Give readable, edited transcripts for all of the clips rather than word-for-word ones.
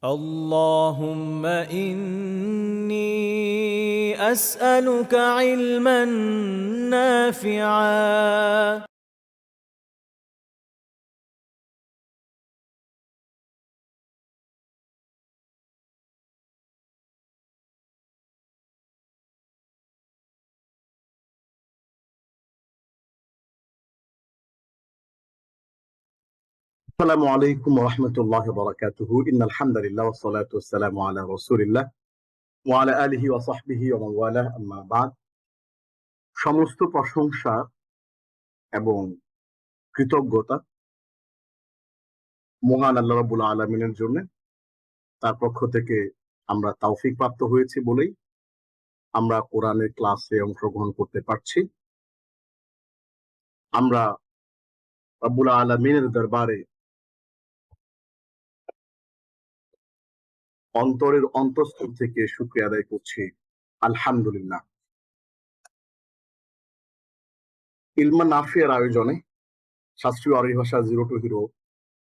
اللهم إني أسألك علما نافعا আসসালামু আলাইকুম ওয়া রাহমাতুল্লাহি ওয়া বারাকাতুহু ইন্নাল হামদালিল্লাহ ওয়াস সালাতু ওয়াস সালামু আলা রাসূলিল্লাহ ওয়া আলা আলিহি ওয়া সাহবিহি ওয়া মান ওয়ালাহ আম্মা বাদ। সমস্ত প্রশংসা এবং কৃতজ্ঞতা মহান আল্লাহ রাব্বুল আলামিনের জন্য। তার পক্ষ থেকে আমরা তৌফিক প্রাপ্ত হয়েছি বলেই আমরা কোরআনের ক্লাসে অংশগ্রহণ করতে পারছি। আমরা রাব্বুল আলামিনের দরবারে অন্তরের অন্তঃস্থল থেকে শুকরিয়া আদায় করছি, আলহামদুলিল্লাহ। ইলমা নাফিয়ার আয়োজনে শাস্ত্রীয় আরবি ভাষা জিরো টু হিরো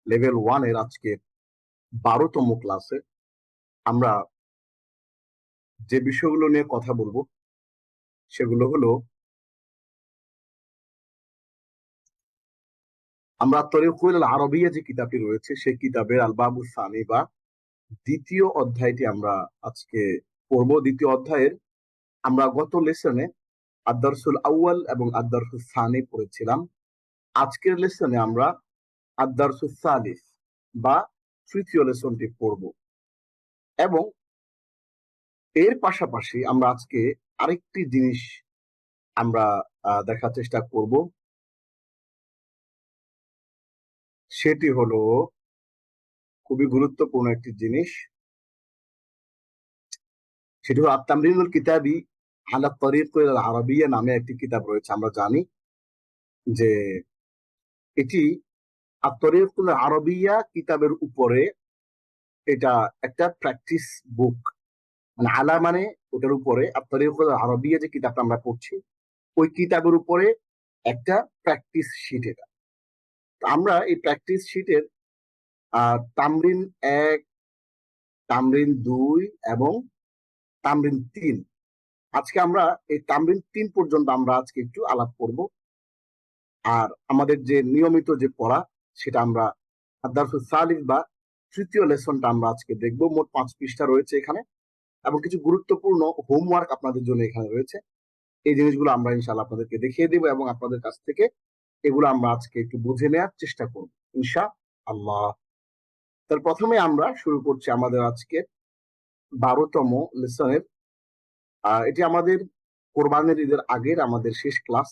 লেভেল 1 এর আজকে 12তম ক্লাসে আমরা যে বিষয়গুলো নিয়ে কথা বলবো সেগুলো হলো, আমরা তরিকুল আরবিয়া যে কিতাবটি রয়েছে সেই কিতাবের আল বাবু সানি বা দ্বিতীয় অধ্যায়টি আমরা আজকে পড়ব। দ্বিতীয় অধ্যায়ের আমরা গত লেসনে আদ-দারসুল আউয়াল এবং আদ-দারসুল সানি পড়েছিলাম। আজকের লেসনে আমরা আদ-দারসুল সালিস বা তৃতীয় লেসনটি পড়ব এবং এর পাশাপাশি আমরা আজকে আরেকটি জিনিস আমরা দেখার চেষ্টা করব, সেটি হলো খুবই গুরুত্বপূর্ণ একটি জিনিস। সেটি হলো আত-তামরিনুল কিতাবি আলা তরিকুল আরবিয়া নামে একটি কিতাব রয়েছে। আমরা জানি যে এটি আত-তরিকুল আরবিয়া কিতাবের উপরে এটা একটা প্র্যাকটিস বুক, মানে আলা মানে ওটার উপরে, আত-তরিকুল আরবিয়া যে কিতাবটা আমরা পড়ছি ওই কিতাবের উপরে একটা প্র্যাকটিস শিট। এটা তো আমরা এই প্র্যাকটিস শিটের তামরিন 1, তামরিন 2 এবং তামরিন 3, আজকে আমরা এই তামরিন 3 পর্যন্ত আমরা আজকে একটু আলাপ করব। আর আমাদের যে নিয়মিত যে পড়া সেটা আমরা আদ-দারসুস সালিস বা তৃতীয় লেসনটা আমরা আজকে দেখব। মোট 5 পৃষ্ঠা রয়েছে এখানে এবং কিছু গুরুত্বপূর্ণ হোমওয়ার্ক আপনাদের জন্য এখানে রয়েছে। এই জিনিসগুলো আমরা ইনশাআল্লাহ আপনাদেরকে দেখিয়ে দেব এবং আপনাদের কাছ থেকে এগুলো আমরা আজকে একটু বুঝে নেওয়ার চেষ্টা করব ইনশাআল্লাহ। তার প্রথমে আমরা শুরু করছি আমাদের আজকে 12তম লেসনের। এটি আমাদের কোরবানির ঈদের আগের আমাদের শেষ ক্লাস।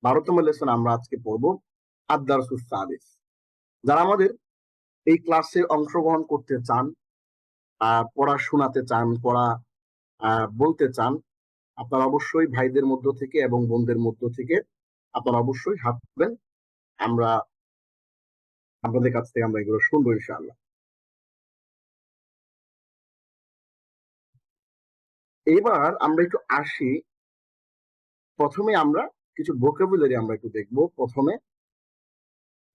12তম লেসন আমরা আজকে পড়ব আদ-দারসুস সালিস। যারা আমাদের এই ক্লাসে অংশগ্রহণ করতে চান, পড়া শোনাতে চান, পড়া বলতে চান, আপনারা অবশ্যই ভাইদের মধ্য থেকে এবং বোনদের মধ্য থেকে আপনারা অবশ্যই হাত তুলবেন। আমরা আপনাদের কাছ থেকে আমরা এগুলো শুনবো ইনশাআল্লাহ। এবার আমরা একটু আসি, প্রথমে আমরা কিছু ভোকাবুলারি আমরা একটু দেখবো। প্রথমে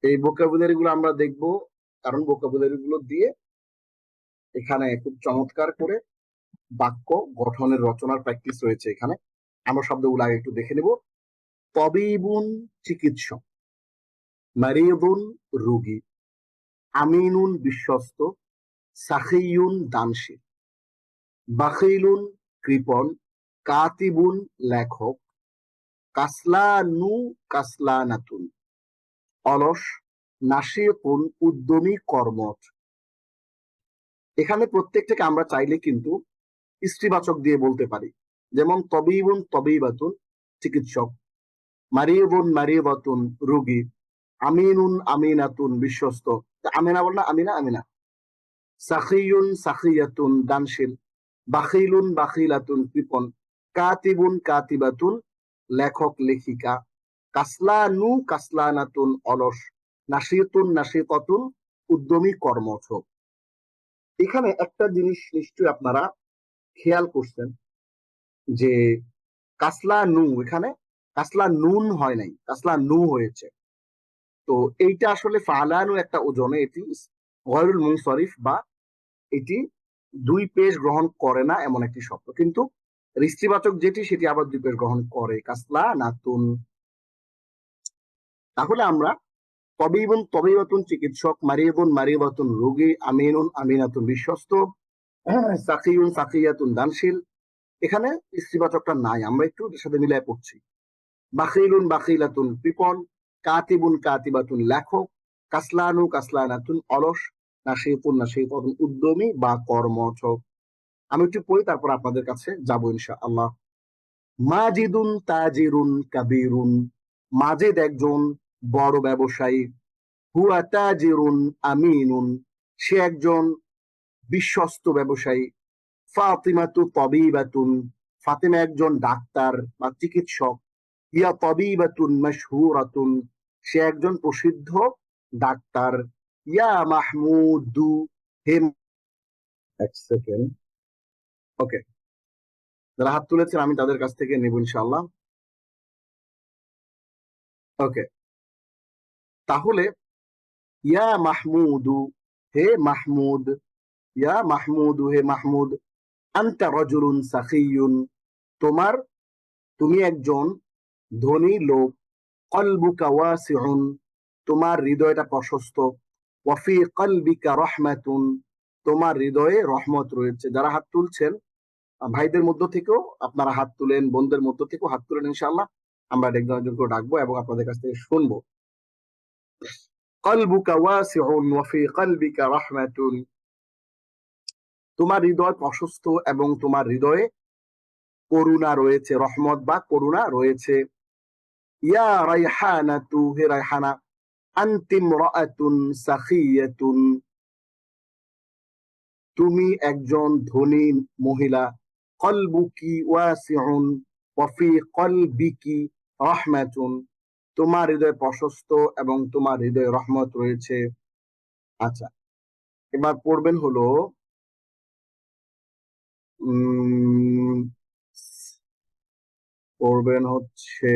এই ভোকাবুলারি গুলো আমরা দেখবো, কারণ ভোকাবুলারি গুলো দিয়ে এখানে খুব চমৎকার করে বাক্য গঠনের রচনার প্র্যাকটিস রয়েছে। এখানে আমরা শব্দগুলো আগে একটু দেখে নেব। তবিবুন চিকিৎসক, মারিদুন রোগী, আমিনুন বিশ্বস্ত, সাখিয়ুন দানশীল, বাখিলুন কৃপণ, কাতিবুন লেখক, কাসলানু কাসলানাতুন অলস, নাশিকুন উদ্যমী কর্মঠ। এখানে প্রত্যেকটাকে আমরা চাইলে কিন্তু স্ত্রীবাচক দিয়ে বলতে পারি, যেমন তবিবুন তবিবাতুন চিকিৎসক, মারিবুন মারিবাতুন রোগী, আমিনুন আমিনাতুন বিশ্বস্ত, আমিনা বল না, আমিনা আমিনা, সাখিয়ুন সাখিয়াতুন দানশীল, বাখিলুন বাখিলাতুন কৃপণ, কাতিবুন কাতিবাতুন লেখক লেখিকা, কাসলানু কাসলানাতুন অলস, নাশিতুন নাশিকাতুন উদ্যমী কর্মঠ। এখানে একটা জিনিস নিশ্চয়ই আপনারা খেয়াল করছেন যে কাসলা নু, এখানে কাসলা নুন হয় নাই, কাসলা নু হয়েছে। তো এইটা আসলে ফালানু একটা ওজনে, এটি গয়রুল মুনসারিফ বা এটি দুই পেশ গ্রহণ করে না এমন একটি শব্দ, কিন্তু স্ত্রীবাচক যেটি সেটি আবার দুই পেশ গ্রহণ করে, কাসলা নাতুন। তাহলে আমরা তবিবুন তবিবাতুন চিকিৎসক, মারিদুন মারিদাতুন রোগী, আমিনুন আমিনাতুন বিশ্বস্ত, সাকিউন সাকিয়াতুন দানশীল, এখানে স্ত্রীবাচকটা নাই, আমরা একটু এর সাথে মিলায় পড়ছি। বাখিলুন বাখিলাতুন কৃপণ, কাতিবুন কাতিবাতুন লেখক, কাসলানু কাসলানাতুন অলস, নাশিতুন নাশিতাতুন উদ্যমী বা কর্মঠ। আমি একটু পড়ি, তারপর আপনাদের কাছে যাবো ইনশাআল্লাহ। মাজিদুন তাজিরুন কাবিরুন, মাজেদ একজন বড় ব্যবসায়ী। হুয়া তাজিরুন আমিনুন, সে একজন বিশ্বস্ত ব্যবসায়ী। ফাতিমাতু তবিবাতুন, ফাতিমা একজন ডাক্তার বা চিকিৎসক। ইয়া তবিবাতুন মাশহুরাতুন, সে একজন প্রসিদ্ধ ডাক্তার। ইয়া মাহমুদু, হে, এক সেকেন্ড, ওকে, যারা হাত তুলেছেন আমি তাদের কাছ থেকে নেব ইনশাআল্লাহ। ওকে, তাহলে ইয়া মাহমুদু, হে মাহমুদ, ইয়া মাহমুদু, হে মাহমুদ, আনতা রাজুলুন সাখিয়ুন, তুমি একজন ধনী লোক। কলবুকা ওয়াসিউন, তোমার হৃদয়টা প্রশস্ত। ওয়াফি কলবিকা রহমাতুন, তোমার হৃদয়ে রহমত রয়েছে। যারা হাত তুলছেন ভাইদের মধ্য থেকেও আপনারা হাত তুলেন, বোনদের মধ্য থেকেও হাত তুলেন ইনশাআল্লাহ। আমরা একজন একজন করে ডাকবো এবং আপনাদের কাছ থেকে শুনবো। কলবুকা ওয়াসিউন ওয়াফি কলবিকা রহমাতুন, তোমার হৃদয় প্রশস্ত এবং তোমার হৃদয়ে করুণা রয়েছে, রহমত বা করুণা রয়েছে। ইয়া রাইহানাতু, হে রাইহানা, আনতি ইমরাআতুন সাখিয়াতুন, তুমি একজন ধনী মহিলা। কলবুকি ওয়াসিউন ওয়া ফি কলবিকি রাহমাতুন, তোমার হৃদয় প্রশস্ত এবং তোমার হৃদয়ে রহমত রয়েছে। আচ্ছা, এবার পড়বেন হলো পড়বেন হচ্ছে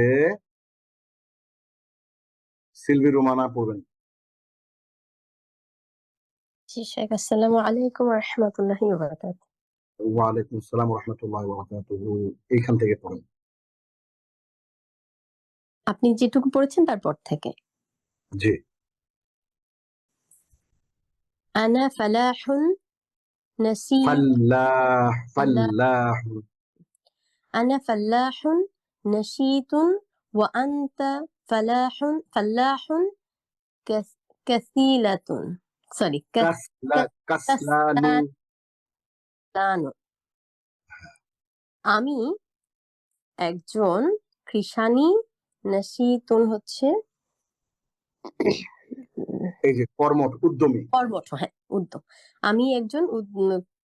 সিলভি রোমানা পড়বেন। জি শেখ, আসসালামু আলাইকুম ওয়া রাহমাতুল্লাহি ওয়া বারাকাতুহু। ওয়ালাইকুম আসসালাম ওয়া রাহমাতুল্লাহি ওয়া বারাকাতুহু, এইখান থেকে পড়েন। আপনি যেটুকু পড়েছেন তারপর থেকে। জি। আনা ফালাহুন নাসি, ফাল্লাহ ফাল্লাহ, আনা ফালাহুন নাশীতুন ওয়া আনতা ফালাহুন কাসিলাতুন, সরি কাসলানু, কাসলানু, আমি একজন কৃষানী। নাশীতুন হচ্ছে এই যে কর্মঠ উদ্যমী, কর্মঠ, হ্যাঁ উদ্যম। আমি একজন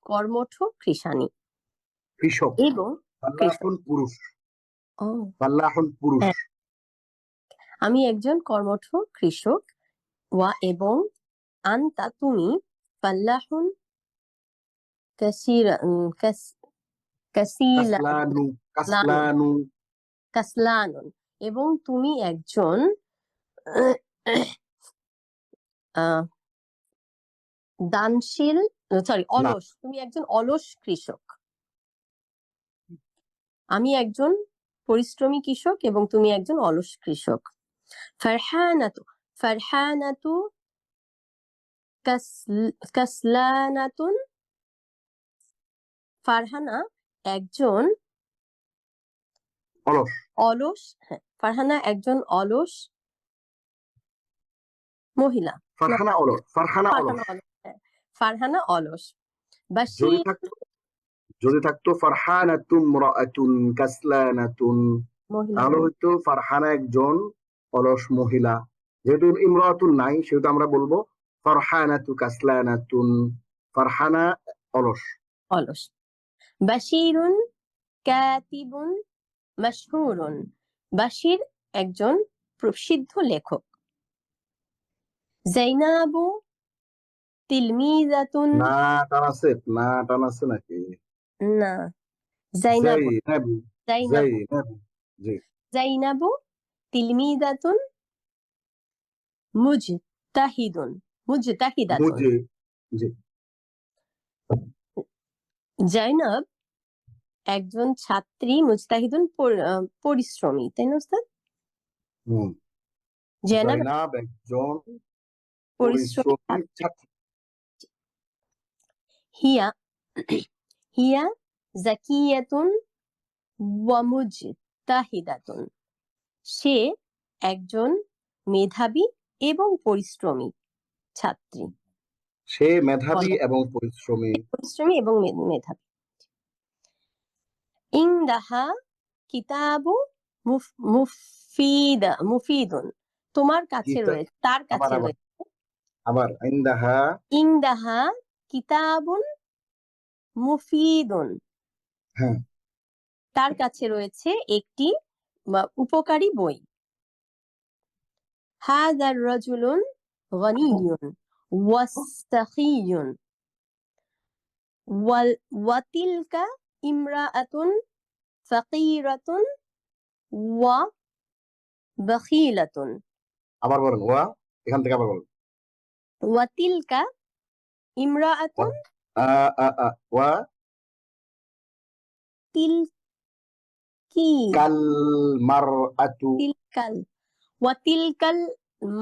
কর্মঠ কৃষানী কৃষক। এবং ফাল্লাহুন পুরুষ, ও ফাল্লাহুন পুরুষ। হ্যাঁ, আমি একজন কর্মঠ কৃষক। ওয়া এবং আনতা তুমি, ফাল্লাহুন কাসলানু কাসলানু, কাসলানুন, এবং তুমি একজন দানশীল, সরি না, অলস, তুমি একজন অলস কৃষক। আমি একজন পরিশ্রমী কৃষক এবং তুমি একজন অলস কৃষক। ফারহানাতু, ফারহানাতু কাসলানাতুন, ফারহানা একজন অলস, অলস, হ্যাঁ ফারহানা একজন অলস মহিলা। ফারহানা অলস, ফারহানা অলস। ফারহানা অলস, হ্যাঁ ফারহানা অলস। যদি বাশির, থাকতো যদি থাকতো ফারহানাতুম রাআতুন কাসলানাতুন, মহিলা। তাহলে হয়তো ফারহানা একজন অলস মহিলা। যেহেতু ইমরাতুন নাই, সেহেতু আমরা বলবো ফারহানাতু কাসলানাতুন, ফারহানা অলস। অলস। বাশিরুন কাতিবুন মাশহুরুন, বাশির একজন প্রসিদ্ধ লেখক। জাইনাবু তিলমিজাতুন, না টান আছে, না টান আছে নাকি? না, জাইনাবু, জাইনাবু, জাইনাবু, জাইনাবু, জি। জাইনাবু তিলমিজাতুন মুজতাহিদুন, মুজতাহিদাতুন, মুজে, জি। জাইনাব একজন ছাত্রী, মুজতাহিদুন পরিশ্রমী, তাই না উস্তাদ? হুম, জাইনাব জয়নাব একজন পরিশ্রমী পরিশ্রমী ছাত্রী। হিয়া হিয়া জাকিয়াতুন ওয়া মুজতাহিদাতুন, সে একজন মেধাবী এবং পরিশ্রমী ছাত্রী। সে মেধাবী বলো। এবং পরিশ্রমী। পরিশ্রমী এবং মেধাবী। ইনদাহা কিতাবু মুফিদুন, তোমার কাছে কিতাব, রয়েছে, তার আবার কাছে আবার রয়েছে। আবার ইনদাহা, ইনদাহা কিতাবুন মুফিদুন, হ্যাঁ, তার কাছে রয়েছে একটি উপকারী বই। হাযার রাজুলুন গনিয়্যুন ওয়াস্তাখিয়্যুন ওয়া তিলকা ইমরাআতুন ফাকিরাতুন ওয়া বাখিলাতুন। আবার বলেন ওয়া, এখান থেকে আবার বলেন ওয়া তিলকা ইমরাআতুন ওয়া তিলকি কাল মারআতু। তিলকাল ওয়া তিলকাল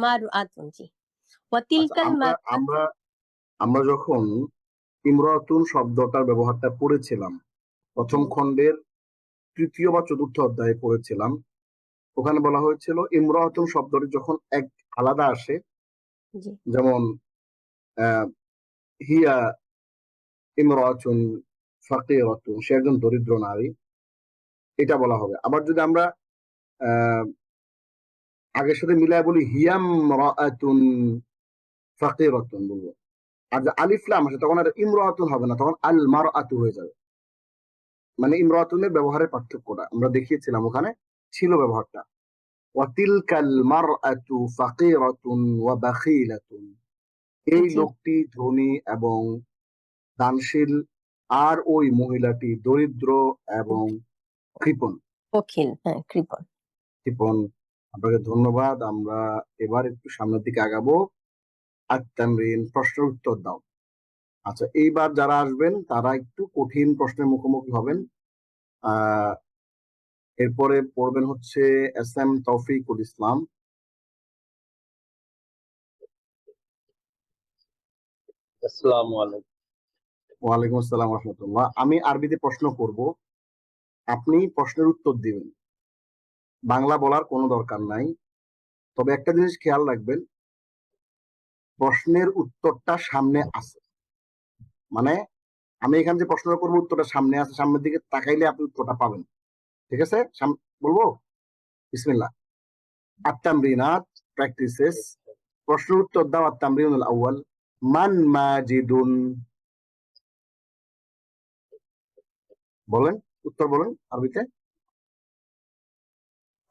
মারআতুন, জি, ওয়া আচ্ছা, তিলকাল আমরা মারআতুন। আমরা আমরা যখন ইমরাতুন শব্দটার ব্যবহারটা পড়েছিলাম প্রথম খণ্ডের তৃতীয় বা চতুর্থ অধ্যায়ে পড়েছিলাম, ওখানে বলা হয়েছিল ইমরাতুন শব্দটি যখন এক আলাদা আসে, জি যেমন হিয়া ইমরাতুন ফাকিরাতুন, সে একজন দরিদ্র নারী, এটা বলা হবে। আবার যদি আমরা আহ আগের সাথে মিলায় বলি হিয়াম রাআতুন ফাকিরাতুন বলবো, আর যে আলিফ লাম আসে তখন আর ইমরাতুন হবে না, তখন আল মারআতু হয়ে যাবে। মানে ইমরাতুনের ব্যবহারের পার্থক্যটা আমরা দেখিয়েছিলাম, ওখানে ছিল ব্যবহারটা। ওয়াতিলকাল মারআতু ফাকিরাতুন ওয়া বাখিলাতুন, এই জি লোকটি ধনী এবং দানশীল, আর ওই মহিলাটি দরিদ্র এবং কৃপণ। বখিল, হ্যাঁ, কৃপণ। কৃপণ। আপনাকে ধন্যবাদ। আমরা এবার একটু সামনের দিকে আগাবো। আত-তামরিন, প্রশ্নের উত্তর দাও। আচ্ছা, এইবার যারা আসবেন তারা একটু কঠিন প্রশ্নের মুখোমুখি হবেন। এরপরে পড়বেন হচ্ছে এস এম তৌফিকুল ইসলাম। আসসালামু আলাইকুম। ওয়ালাইকুম আসসালাম রহমতুল্লাহ। আমি আরবিতে প্রশ্ন করব, আপনি প্রশ্নের উত্তর দিবেন। বাংলা বলার কোনো দরকার নাই, তবে একটা জিনিস খেয়াল রাখবেন, প্রশ্নের উত্তরটা সামনে আছে। মানে আমি এখানে যে প্রশ্নটা করবো উত্তরটা সামনে আছে, সামনের দিকে তাকাইলে আপনি উত্তরটা পাবেন। ঠিক আছে? বলবো বিসমিল্লাহ। আত-তামরিনাত, প্র্যাকটিসেস। প্রশ্নের উত্তর দাও। আত-তামরিনুল আউয়াল, মান মাজিদুন। বলেন, উত্তর বলেন আরবিতে।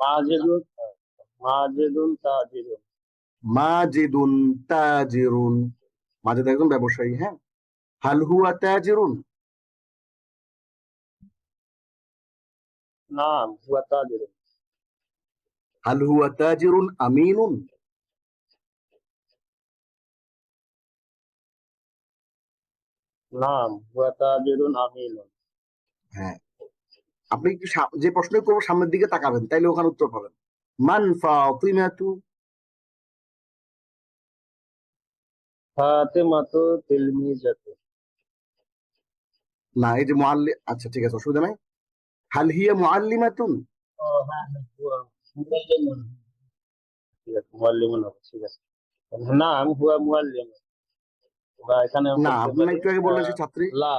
মাজেদুন মাজেদুন তাজিরুন। মাজিদুন তাজিরুন, মাজিদ একজন ব্যবসায়ী। হ্যাঁ, হাল হুয়া তাজিরুন। নাম হুয়া তাজিরুন। হাল হুয়া তাজিরুন আমিনুন। নাম হুয়া তাজিরুন আমিনুন। হ্যাঁ, আপনি একটু যে প্রশ্ন করবো সামনের দিকে তাকাবেন, তাইলে ওখানে উত্তর পাবেন। মান ফাতিমাতু। ফাতেমাতু তিলমিজাতু। না, এই যে মুআল্লিম, আচ্ছা ঠিক আছে, অসুবিধা নাই। হাল হিয়া মুআল্লিমাতুন। ও হ্যাঁ হ্যাঁ, হুয়া মুআল্লিমুন। ঠিক আছে, মুআল্লিমুন হবে, ঠিক আছে। নাম হুয়া মুআল্লিমুন, বা এখানে আমি না, বলতে আপনি পারি একটু আগে বললেন সে ছাত্রী। লা,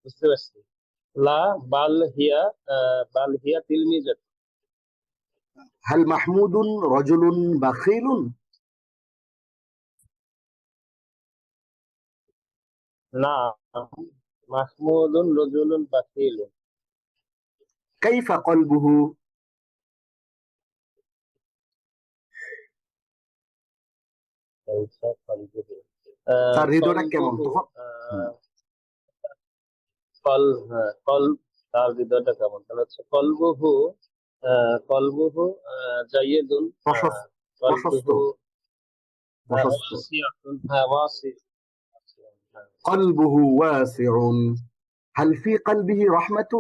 বুঝতে পারছি। লা বাল হিয়া তিলমিজাতু। হাল মাহমুদুন রাজুলুন বাখিলুন। নাম মাহমুদুন রাজুলুন বাখিলুন। কাইফা কলবুহু। কাইফা কলবুহু। তার হৃদয়টা কেমন কলবুহু, তখন। হুম, কল তার হৃদয়টা কেমন, তাহলে হচ্ছে কলবুহু, কলবুহু জাইয়িদুন, প্রশস্ত, প্রশস্ত, কলবুহু প্রশস্ত। ওয়াসিয়াতুন, হ্যাঁ ওয়াসি। قلبه واسع هل في قلبه رحمة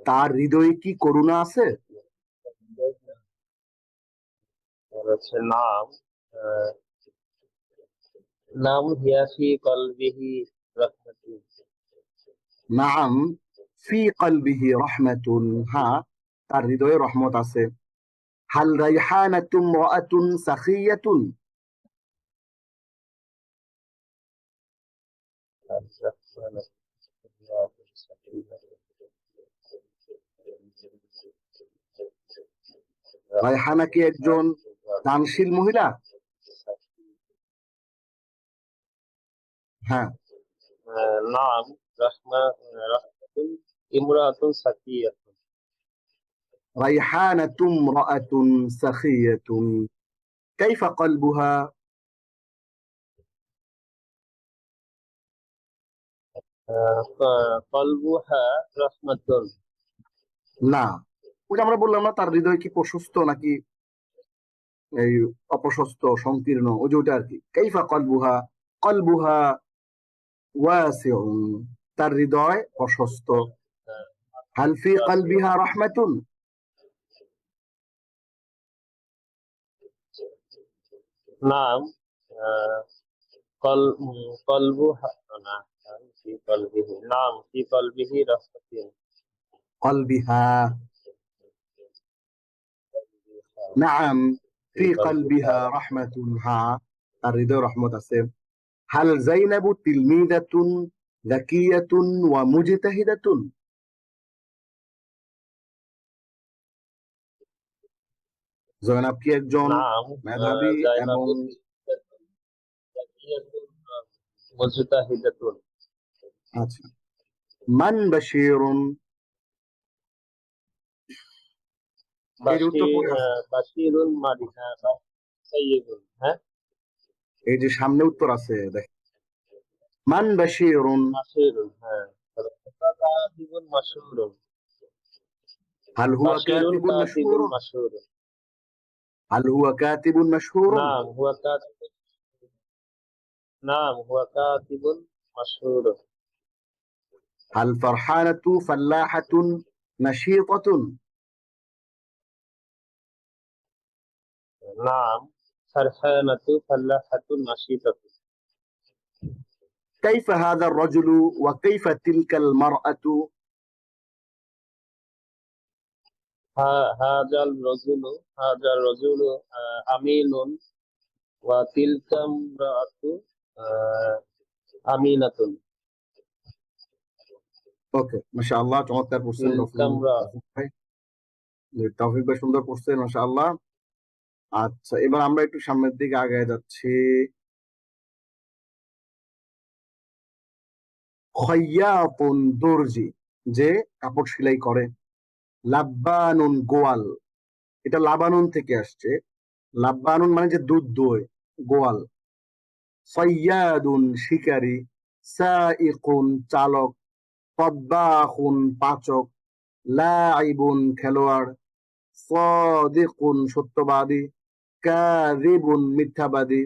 তার হৃদয়ে কি করুণা আছে হচ্ছে নাম নাম হিয়া ফি কলবিহি রাহমাতুন। নাম ফি কলবিহি রাহমাতুন হ্যাঁ তার হৃদয়ে রহমত আছে হাল রাইহানাতুম রাআতুন সাখিয়াতুন রায়হানা কি একজন দানশীল মহিলা হ্যাঁ নাম রাহমাতুন ইমরাতুন সাকিয়াতুন। ريحانة امرأة سخية كيف قلبها কলবুহা রাহমাতুন। না ওই যে আমরা বললাম না তার হৃদয় কি প্রশস্ত নাকি এই অপ্রশস্ত সংকীর্ণ ওই যে ওটা আর কি কাইফা কলবুহা কলবুহা ওয়াসিউন তার হৃদয় প্রশস্ত হাল ফি কলবিহা রাহমাতুন নাম কলবুহা না ফি কলবিহি নাম ফি কলবিহি রাহমাতুন। قلبها نعم في قلبها رحمة ها তার হৃদয়ে রহমত আছে هل زينب تلميذة ذكية ومجتهدة জয়নাব কি একজন নাম মেধাবী এবং মুজতাহিদাতুন। আচ্ছা মান বাশীরুন এর উত্তর পড়ে আসো। বাশীরুন মাদিহা সাইয়্যিদুন। হ্যাঁ এই যে সামনে উত্তর আছে দেখ মান বাশীরুন মাশহুরুন। হ্যাঁ কাতিবুন মাশহুরুন। هل هو বাশীরুন كاتب কাতিবুন مشهور মাশহুরুন। هل هو كاتب مشهور নাম হুয়া কাতিবুন নাম হুয়া কাতিবুন মাশহুরুন। هل فرحانة فلاحة نشيطة নাম ফারহানাতু ফাল্লাহাতুন নাশীতাতুন। كيف هذا الرجل وكيف تلك المرأة হাজাল রজুলু আমিনুন ওয়া তিলকা ইমরাআতু আমিনাতুন। ওকে মাশাআল্লাহ চমৎকার পড়ছেন তিলকা তৌফিক ভাই তৌফিক ভাই সুন্দর পড়ছেন মাশাআল্লাহ আচ্ছা এবার আমরা একটু সামনের দিকে আগায় যাচ্ছি খয়্যাতুন দর্জি যে কাপড় সেলাই করে লাব্বানুন গোয়াল এটা লাবানুন থেকে আসছে লাব্বানুন মানে যে দুধ দই গোয়াল সাইয়াদুন শিকারী সাইকুন চালক তাব্বাখুন পাচক লাইবুন খেলোয়াড় সাদিকুন সত্যবাদী কাযিবুন মিথ্যাবাদী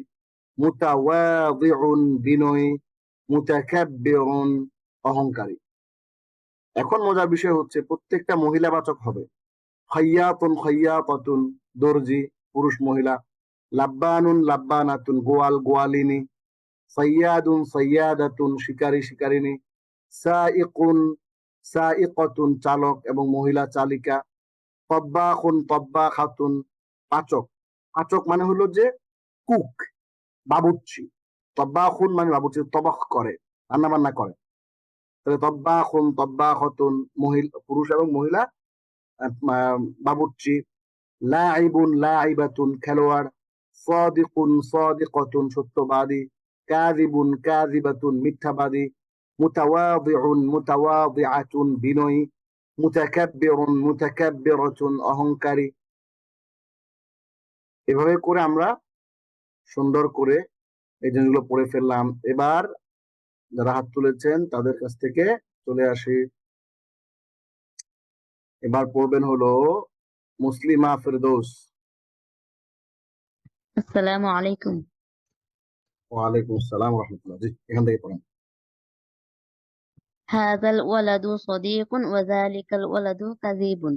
মুতাওয়াদিউন বিনয়ী মুতাকাব্বিরুন অহংকারী এখন মজার বিষয় হচ্ছে প্রত্যেকটা মহিলাবাচক হবে খয়্যাতুন খয়্যাতাতুন দর্জি পুরুষ মহিলা লাব্বানুন লাব্বানাতুন গোয়াল গোয়ালিনী সাইয়াদুন সাইয়াদাতুন শিকারী শিকারিনী সাইকুন সাইকাতুন চালক এবং মহিলা চালিকা তব্বাখুন তব্বাখাতুন পাচক পাচক মানে হলো যে কুক বাবুর্চি তব্বাখুন মানে বাবুর্চি তবখ করে রান্না বান্না করে তাহলে তব্বাখুন তব্বাখাতুন মহিলা পুরুষ এবং মহিলা বাবুর্চি লাইবুন লাইবাতুন খেলোয়াড় সাদিকুন সাদিকাতুন সত্যবাদী কাযিবুন কাযিবাতুন মিথ্যাবাদী মুতাওয়াদিউন মুতাওয়াদিআতুন বিনয়ী মুতাকাব্বিরুন মুতাকাব্বিরাতুন অহংকারী এভাবে করে আমরা সুন্দর করে এই জিনিসগুলো পড়ে ফেললাম এবার যারা হাত তুলেছেন তাদের কাছ থেকে চলে আসি এবার পড়বেন হলো মুসলিমা ফেরদৌস আসসালামু আলাইকুম। ওয়ালাইকুম আসসালাম রহমতুল্লাহ। জি, এখান থেকে পড়েন। হাযাল ওয়ালাদু সাদীকুন ওয়া যালিকাল ওয়ালাদু কাযীবুন।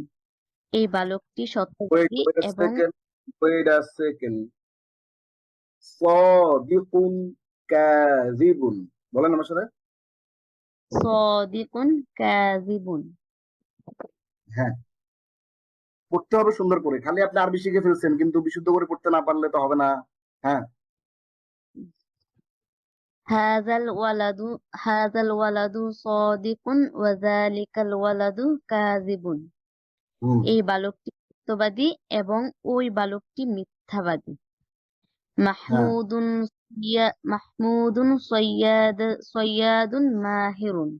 এই বালকটি ওয়েট সত্যবাদী ওয়েট আ এবং সেকেন্ড, ওয়েট আ সেকেন্ড। সাদিকুন কাযিবুন, বলেন আমার সাথে। সাদীকুন কাযীবুন। হ্যাঁ, পড়তে হবে সুন্দর করে। খালি আপনি আরবি শিখে ফেলছেন, কিন্তু বিশুদ্ধ করে পড়তে না পারলে তো হবে না। হ্যাঁ, হাযাল ওয়ালাদু সাদীকুন ওয়া যালিকাল ওয়ালাদু কাযীবুন। হুম, এই বালকটি সত্যবাদী এবং ওই বালকটি মিথ্যাবাদী। হ্যাঁ, মাহমুদুন সয়্যাদুন মাহিরুন।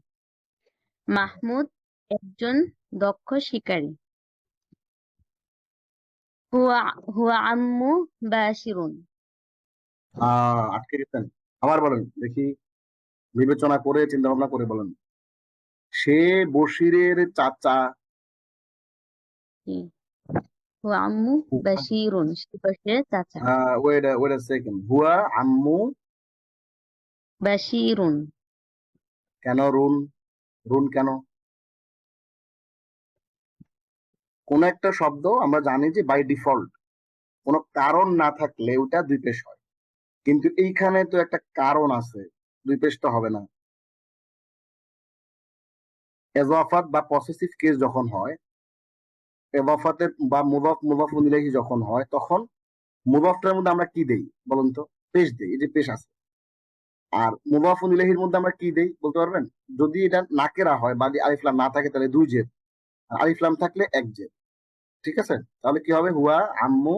মাহমুদ একজন দক্ষ শিকারী। হুয়া হুয়া আম্মু বাশিরুন। আটকে গেছেন। আবার বলেন দেখি, বিবেচনা করে চিন্তা ভাবনা করে বলেন। সে বশিরের চাচা। জি। হুয়া আম্মু বাশিরুন। সে বশিরের চাচা। ওয়েট আ সেকেন্ড, হুয়া আম্মু। বাশিরুন। কেন রুন? রুন কেন? কোন একটা শব্দ আমরা জানি যে বাই ডিফল্ট কোনো কারণ না থাকলে ওটা দুই পেশ হয়, কিন্তু এইখানে তো একটা কারণ আছে, দুই পেশ তো হবে না। এজাফাত বা পসেসিভ কেস যখন হয়, এজাফাতে বা মুদাফ মুদাফুন ইলাইহি যখন হয়, তখন মুদাফটার মধ্যে আমরা কি দেই বলুন তো? পেশ দেই, এই যে পেশ আছে। আর মুদাফুন ইলাইহির মধ্যে আমরা কি দেই বলতে পারবেন? যদি এটা নাকেরা হয় বা আলিফ লাম না থাকে তাহলে দুই জেদ, আর আলিফ লাম থাকলে এক জেদ। ঠিক আছে, তাহলে কি হবে? হুয়া আম্মু।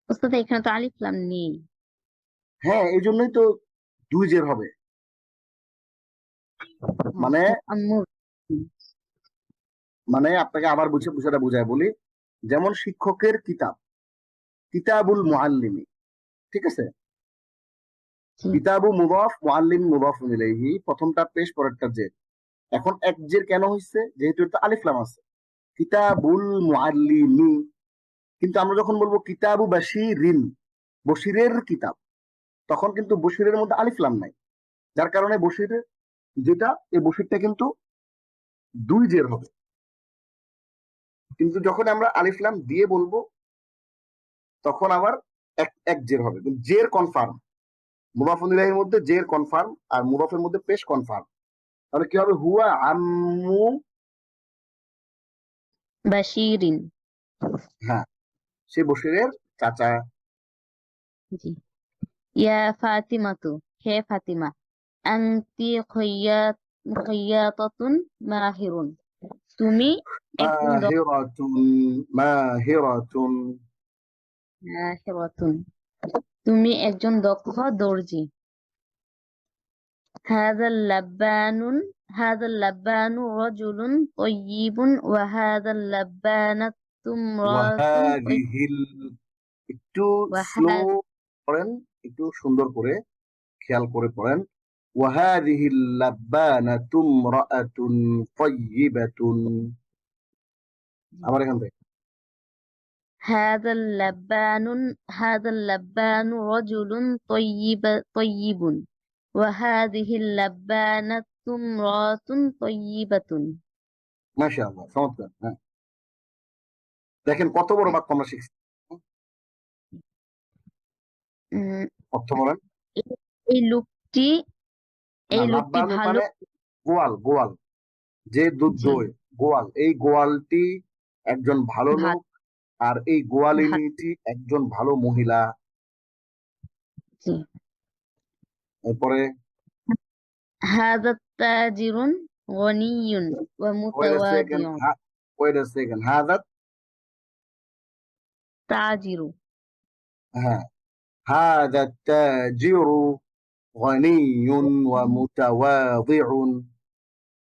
ওস্তাদ এখানে তো আলিফ লাম নেই। হ্যাঁ, এই জন্যই তো দুই জের হবে। মানে হুয়া আম্মু। মানে আপনাকে আবার বুঝাটা বুঝায় বলি। যেমন শিক্ষকের কিতাব, কিতাবুল মুআল্লিমি, ঠিক আছে? জি। কিতাবু মুদাফ, মুআল্লিম মুদাফুন ইলাইহি, প্রথমটা পেশ পরেরটা জের। এখন এক জের কেন হইছে? যেহেতু এটা আলিফ লাম আছে। কিতাবুল মুআল্লিমি। কিন্তু আমরা যখন বলবো কিতাবু বাশিরিন, বশিরের কিতাব, তখন কিন্তু বশিরের মধ্যে আলিফ লাম নাই, যার কারণে বশিরের যেটা, এই বশিরটা কিন্তু দুই জের হবে। কিন্তু যখন আমরা আলিফ লাম দিয়ে বলবো তখন আবার এক এক জের হবে, কিন্তু জের কনফার্ম। মুদাফুন ইলাইহির মধ্যে জের কনফার্ম আর মুদাফের মধ্যে পেশ কনফার্ম। তাহলে কি হবে? হুয়া আম্মু। বাশিরিন। হ্যাঁ, সে বশিরের চাচা। জি। ইয়া ফাতিমাতু। হে ফাতিমা। আনতি খৈয়াতাতুন মাহিরুন। তুমি একজন মাহিরাতুন, মাহিরাতুন। মাহিরাতুন। তুমি একজন দক্ষ দর্জি। হাযাল লাব্বানু রাজুলুন তাইয়্যিবুন ওয়া হাযাল লাব্বানাতু ইমরাতুন ওয়াহাদিহিল, একটু স্লো তাইয়্যিবা। পড়েন, একটু সুন্দর করে খেয়াল করে পড়েন। ওয়াহাদিহিল লাব্বানাতু ইমরাআতুন তাইয়্যিবাতুন। আবার এখান থেকে। হাযাল লাব্বানু রাজুলুন তাইয়্যিবুন ওয়া হাযিহিল লাব্বানাতু ইমরাতুন তাইয়্যিবাতুন। মাশাআল্লাহ, চমৎকার। হ্যাঁ, দেখেন কত বড় বাক্য আমরা শিখছি। উম, অর্থ বলেন। এই এই লোকটি না, এই লোকটি লাব্বানু ভালো। মানে গোয়াল, গোয়াল যে দুধ জি। দোয়, গোয়াল। এই গোয়ালটি একজন ভালো ভালো। লোক, আর এই গোয়ালিনীটি একজন ভালো মহিলা। জি। এরপরে হাযা তাজিরুন গনিয়্যুন ওয়া ওয়েট আ সেকেন্ড, মুতাওয়াদিউন। ওয়েট আ সেকেন্ড, হাজাত। তাজিরু। হ্যাঁ, হাজাত তাজিরু গনিয়ুন ওয়া মুতাওয়াদিউন।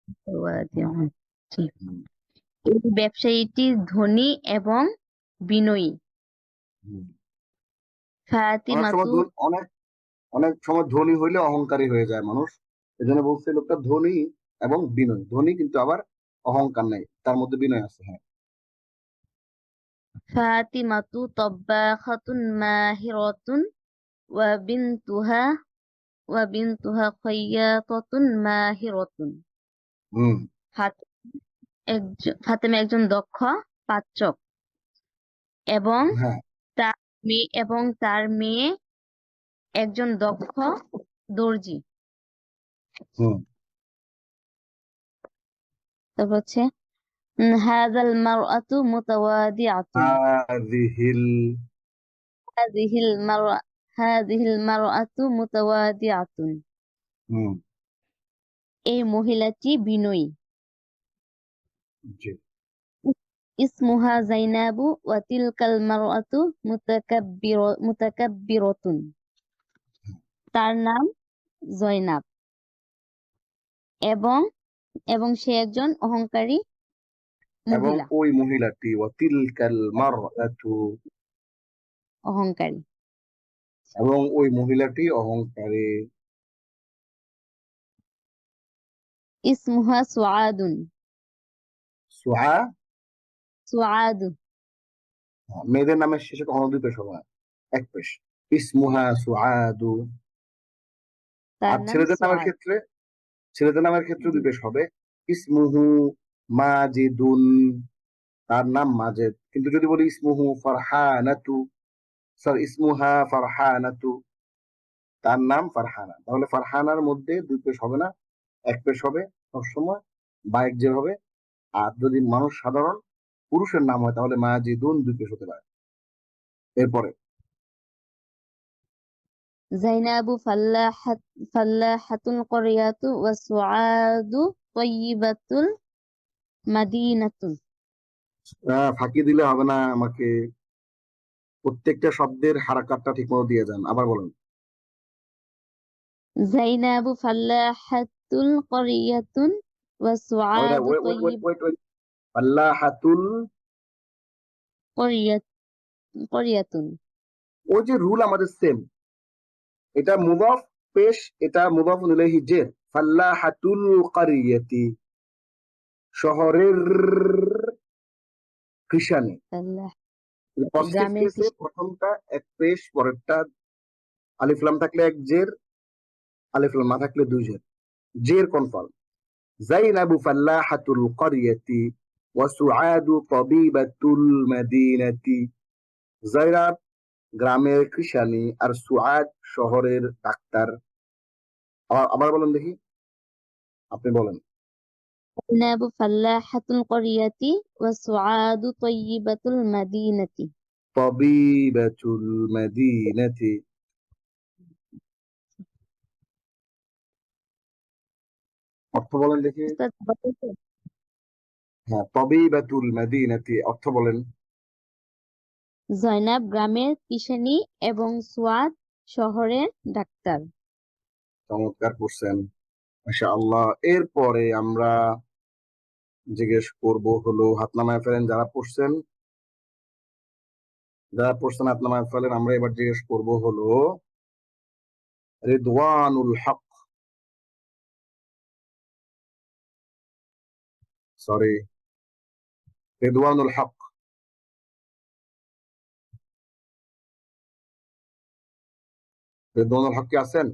মুতাওয়াদিউন। জি। এই ব্যবসায়ীটি ধনী এবং বিনয়ী। অনেক সময় ফাতিমাতু। অনেক অনেক সময় ধনী হইলে অহংকারী হয়ে যায় মানুষ। এই জন্য বলছে লোকটা ধনী এবং বিনয়। ধনী কিন্তু আবার অহংকার নাই, তার মধ্যে বিনয় আছে। হ্যাঁ, ফাতিমাতু তাব্বাখাতুন মাহিরাতুন ওয়া বিনতুহা খায়্যাতাতুন মাহিরাতুন। হুম ফাতেমা একজন দক্ষ পাচক এবং হ্যাঁ তার মেয়ে একজন দক্ষ দর্জি। হুম তারপর হচ্ছে হাযাল মারআতু মুতাওয়াদিআতুন। হাযিহিল হাযিহিল মারআতু মুতাওয়াদিআতুন। হুম এই মহিলাটি বিনয়ী। জি ইসমুহা যায়নাবু ওয়া তিলকাল মারআতু মুতাকাব্বিরাতুন। তার নাম জয়নাব এবং এবং সে একজন অহংকারী এবং মহিলা, ওই মহিলাটি ওয়াতিলকাল মারআতু অহংকারী। এবং ওই মহিলাটি অহংকারী। ইসমুহা সুআদুন। সুআ সুআদু মেয়েদের নামের শেষে কখনো দুই পেশ হবে না, এক পেশ। ইসমুহা সুআদু। তার আর নাম ছেলেদের নামের সুআদ। ক্ষেত্রে দুই পেশ হবে। ইসমুহু মাজিদুন, তার নাম মাজেদ। কিন্তু যদি বলি ইসমুহু ফারহানাতু, ইসমুহা ফারহানাতু, তার নাম ফারহানা, তাহলে ফারহানার মধ্যে দুই পেশ হবে না, এক পেশ হবে সবসময়, বা এক জের হবে। আর যদি মানুষ সাধারণ পুরুষের নাম হয় তাহলে মাজিদুন দুই পেশ হতে পারে। এরপরে জাইনাবু ফাল্লাহাতুল করিয়াতু ওয়া সুআদু তয়্যিবাতুল মাদিনাতুন। ফাঁকি দিলে হবে না, আমাকে প্রত্যেকটা শব্দের হারাকাতটা ঠিক মতো দিয়ে যান। আবার বলেন। জাইনাবু ফাল্লাহাতুল করিয়াতুন ওয়া সুআদু আল্লাহাতুল, করিয়াতুন। ওই যে রুল আমাদের সেম, এটা মুদাফ পেশ, এটা মুদাফুন ইলাইহি জের। ফাল্লাহাতুল কারিয়াতি, শহরের কৃষানি। পজিটিভ গ্রামের কেসে প্রথমটা এক পেশ, পরেরটা আলিফ লাম থাকলে এক জের, আলিফ লাম না থাকলে দুই জের। জের কনফার্ম। জাইনাবু ফাল্লাহাতুল কারিয়াতি ওয়া সুআদু তাবিবাতুল মাদিনাতি। জাইনাব গ্রামের কৃষানি আর সুআদ শহরের ডাক্তার। আবার বলেন দেখি, আপনি বলেন। জাইনাবু ফাল্লাহাতুল করিয়াতি ওয়া সুআদু তয়্যিবাতুল মাদিনাতি। তাবিবাতুল মাদিনাতি। অর্থ বলেন দেখি। উস্তাদ বলেছেন, হ্যাঁ, তাবিবাতুল মাদিনাতি, অর্থ বলেন। জয়নাব গ্রামের কৃষানি এবং সুআদ শহরের ডাক্তার। চমৎকার করছেন, মাশাআল্লাহ। এরপরে আমরা জিজ্ঞেস করব হলো, হাত নামায় ফেলেন যারা পড়ছেন, হাত নামায় ফেলেন। আমরা এবার জিজ্ঞেস করব হলো রিদওয়ানুল হক, সরি, রিদওয়ানুল হক। রিদওয়ানুল হক কি আছেন?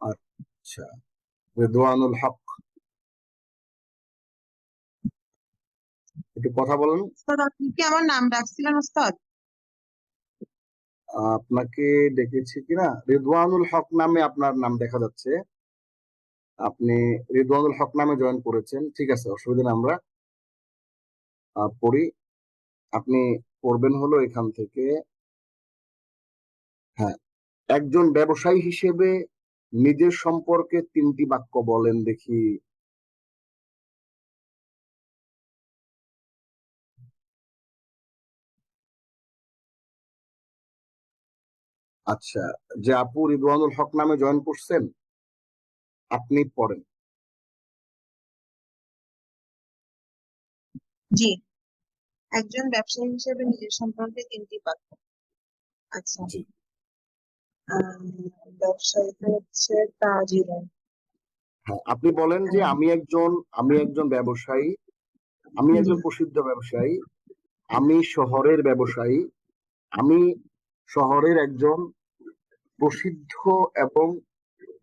আচ্ছা, রিদওয়ানুল হক, একটু কথা বলেন। উস্তাদ, আপনি কি আমার নাম ডাকছিলেন উস্তাদ? আপনাকে ডেকেছি কিনা? রিদওয়ানুল হক নামে আপনার নাম দেখা যাচ্ছে, আপনি রিদওয়ানুল হক নামে জয়েন করেছেন, ঠিক আছে, অসুবিধা নেই। আমরা পড়ি, আপনি পড়বেন হলো এখান থেকে। হ্যাঁ, একজন ব্যবসায়ী হিসেবে নিজের সম্পর্কে 3টি বাক্য বলেন দেখি। আচ্ছা, যে আপু রিদওয়ানুল হক নামে জয়েন করছেন, আপনি পড়েন। জি, একজন ব্যবসায়ী হিসেবে নিজের সম্পর্কে 3টি বাক্য। আচ্ছা, জি, ব্যবসায়ীটা হচ্ছে তাজিরুন। হ্যাঁ, আপনি বলেন যে আমি একজন ব্যবসায়ী, আমি একজন প্রসিদ্ধ ব্যবসায়ী, আমি শহরের ব্যবসায়ী, আমি শহরের একজন প্রসিদ্ধ এবং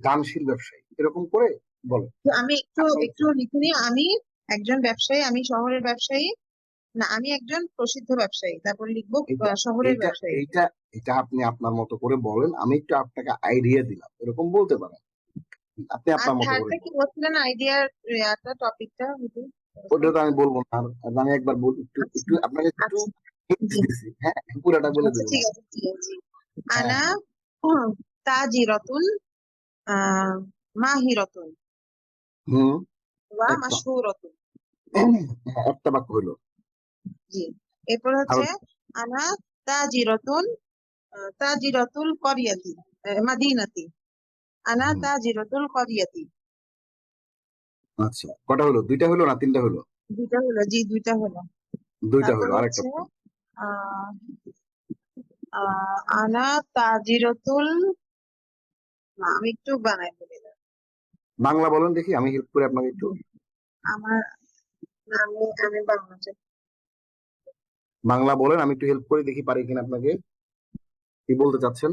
দানশীল ব্যবসায়ী, এরকম করে বলেন। তো আমি একটু লিখে নিই, আমি একজন ব্যবসায়ী, আমি শহরের ব্যবসায়ী, না আমি একজন প্রসিদ্ধ ব্যবসায়ী, তারপর লিখবো শহরের এটা ব্যবসায়ী। এটা এটা আপনি আপনার মতো করে বলেন, আমি একটু আপনাকে আইডিয়া দিলাম, এরকম বলতে পারেন। আপনি আর আপনার মতো করে থার্ডটা কি বলেন। বলছিলেন আইডিয়ার টপিকটা? ওটা তো আমি বলবো না, আর আমি একবার একটু আচ্ছা একটু আপনাকে একটু আচ্ছা hints জি দিছি, হ্যাঁ, পুরোটা বলে আচ্ছা দেবো ঠিক না। আছে জি জি। হ্যাঁ আনা হ্যাঁ। তাজিরাতুন মাহিরাতুন হুম। ওয়া একটা মাশহুরাতুন। একটা বাক্য হলো। জি, এরপর আরো। হচ্ছে আনা তাজিরাতুন তাজিরাতুল করিয়াতি মাদিনাতি। আনা হুম, তাজিরাতুল করিয়াতি। আচ্ছা, কটা হলো? দুইটা হলো না তিনটা হলো? দুইটা হলো, জি দুইটা হলো। দুইটা তারপর হলো, আরেকটা হচ্ছে বলুন। আহ আনা তাজিরাতুল, না আমি একটু বানাই বলি না। বাংলা বলেন দেখি, আমি হেল্প করে আপনাকে একটু। আমার আমি বাংলাতে বাংলা বলেন, আমি একটু হেল্প করে দেখি পারি কিনা আপনাকে। কি বলতে চাচ্ছেন?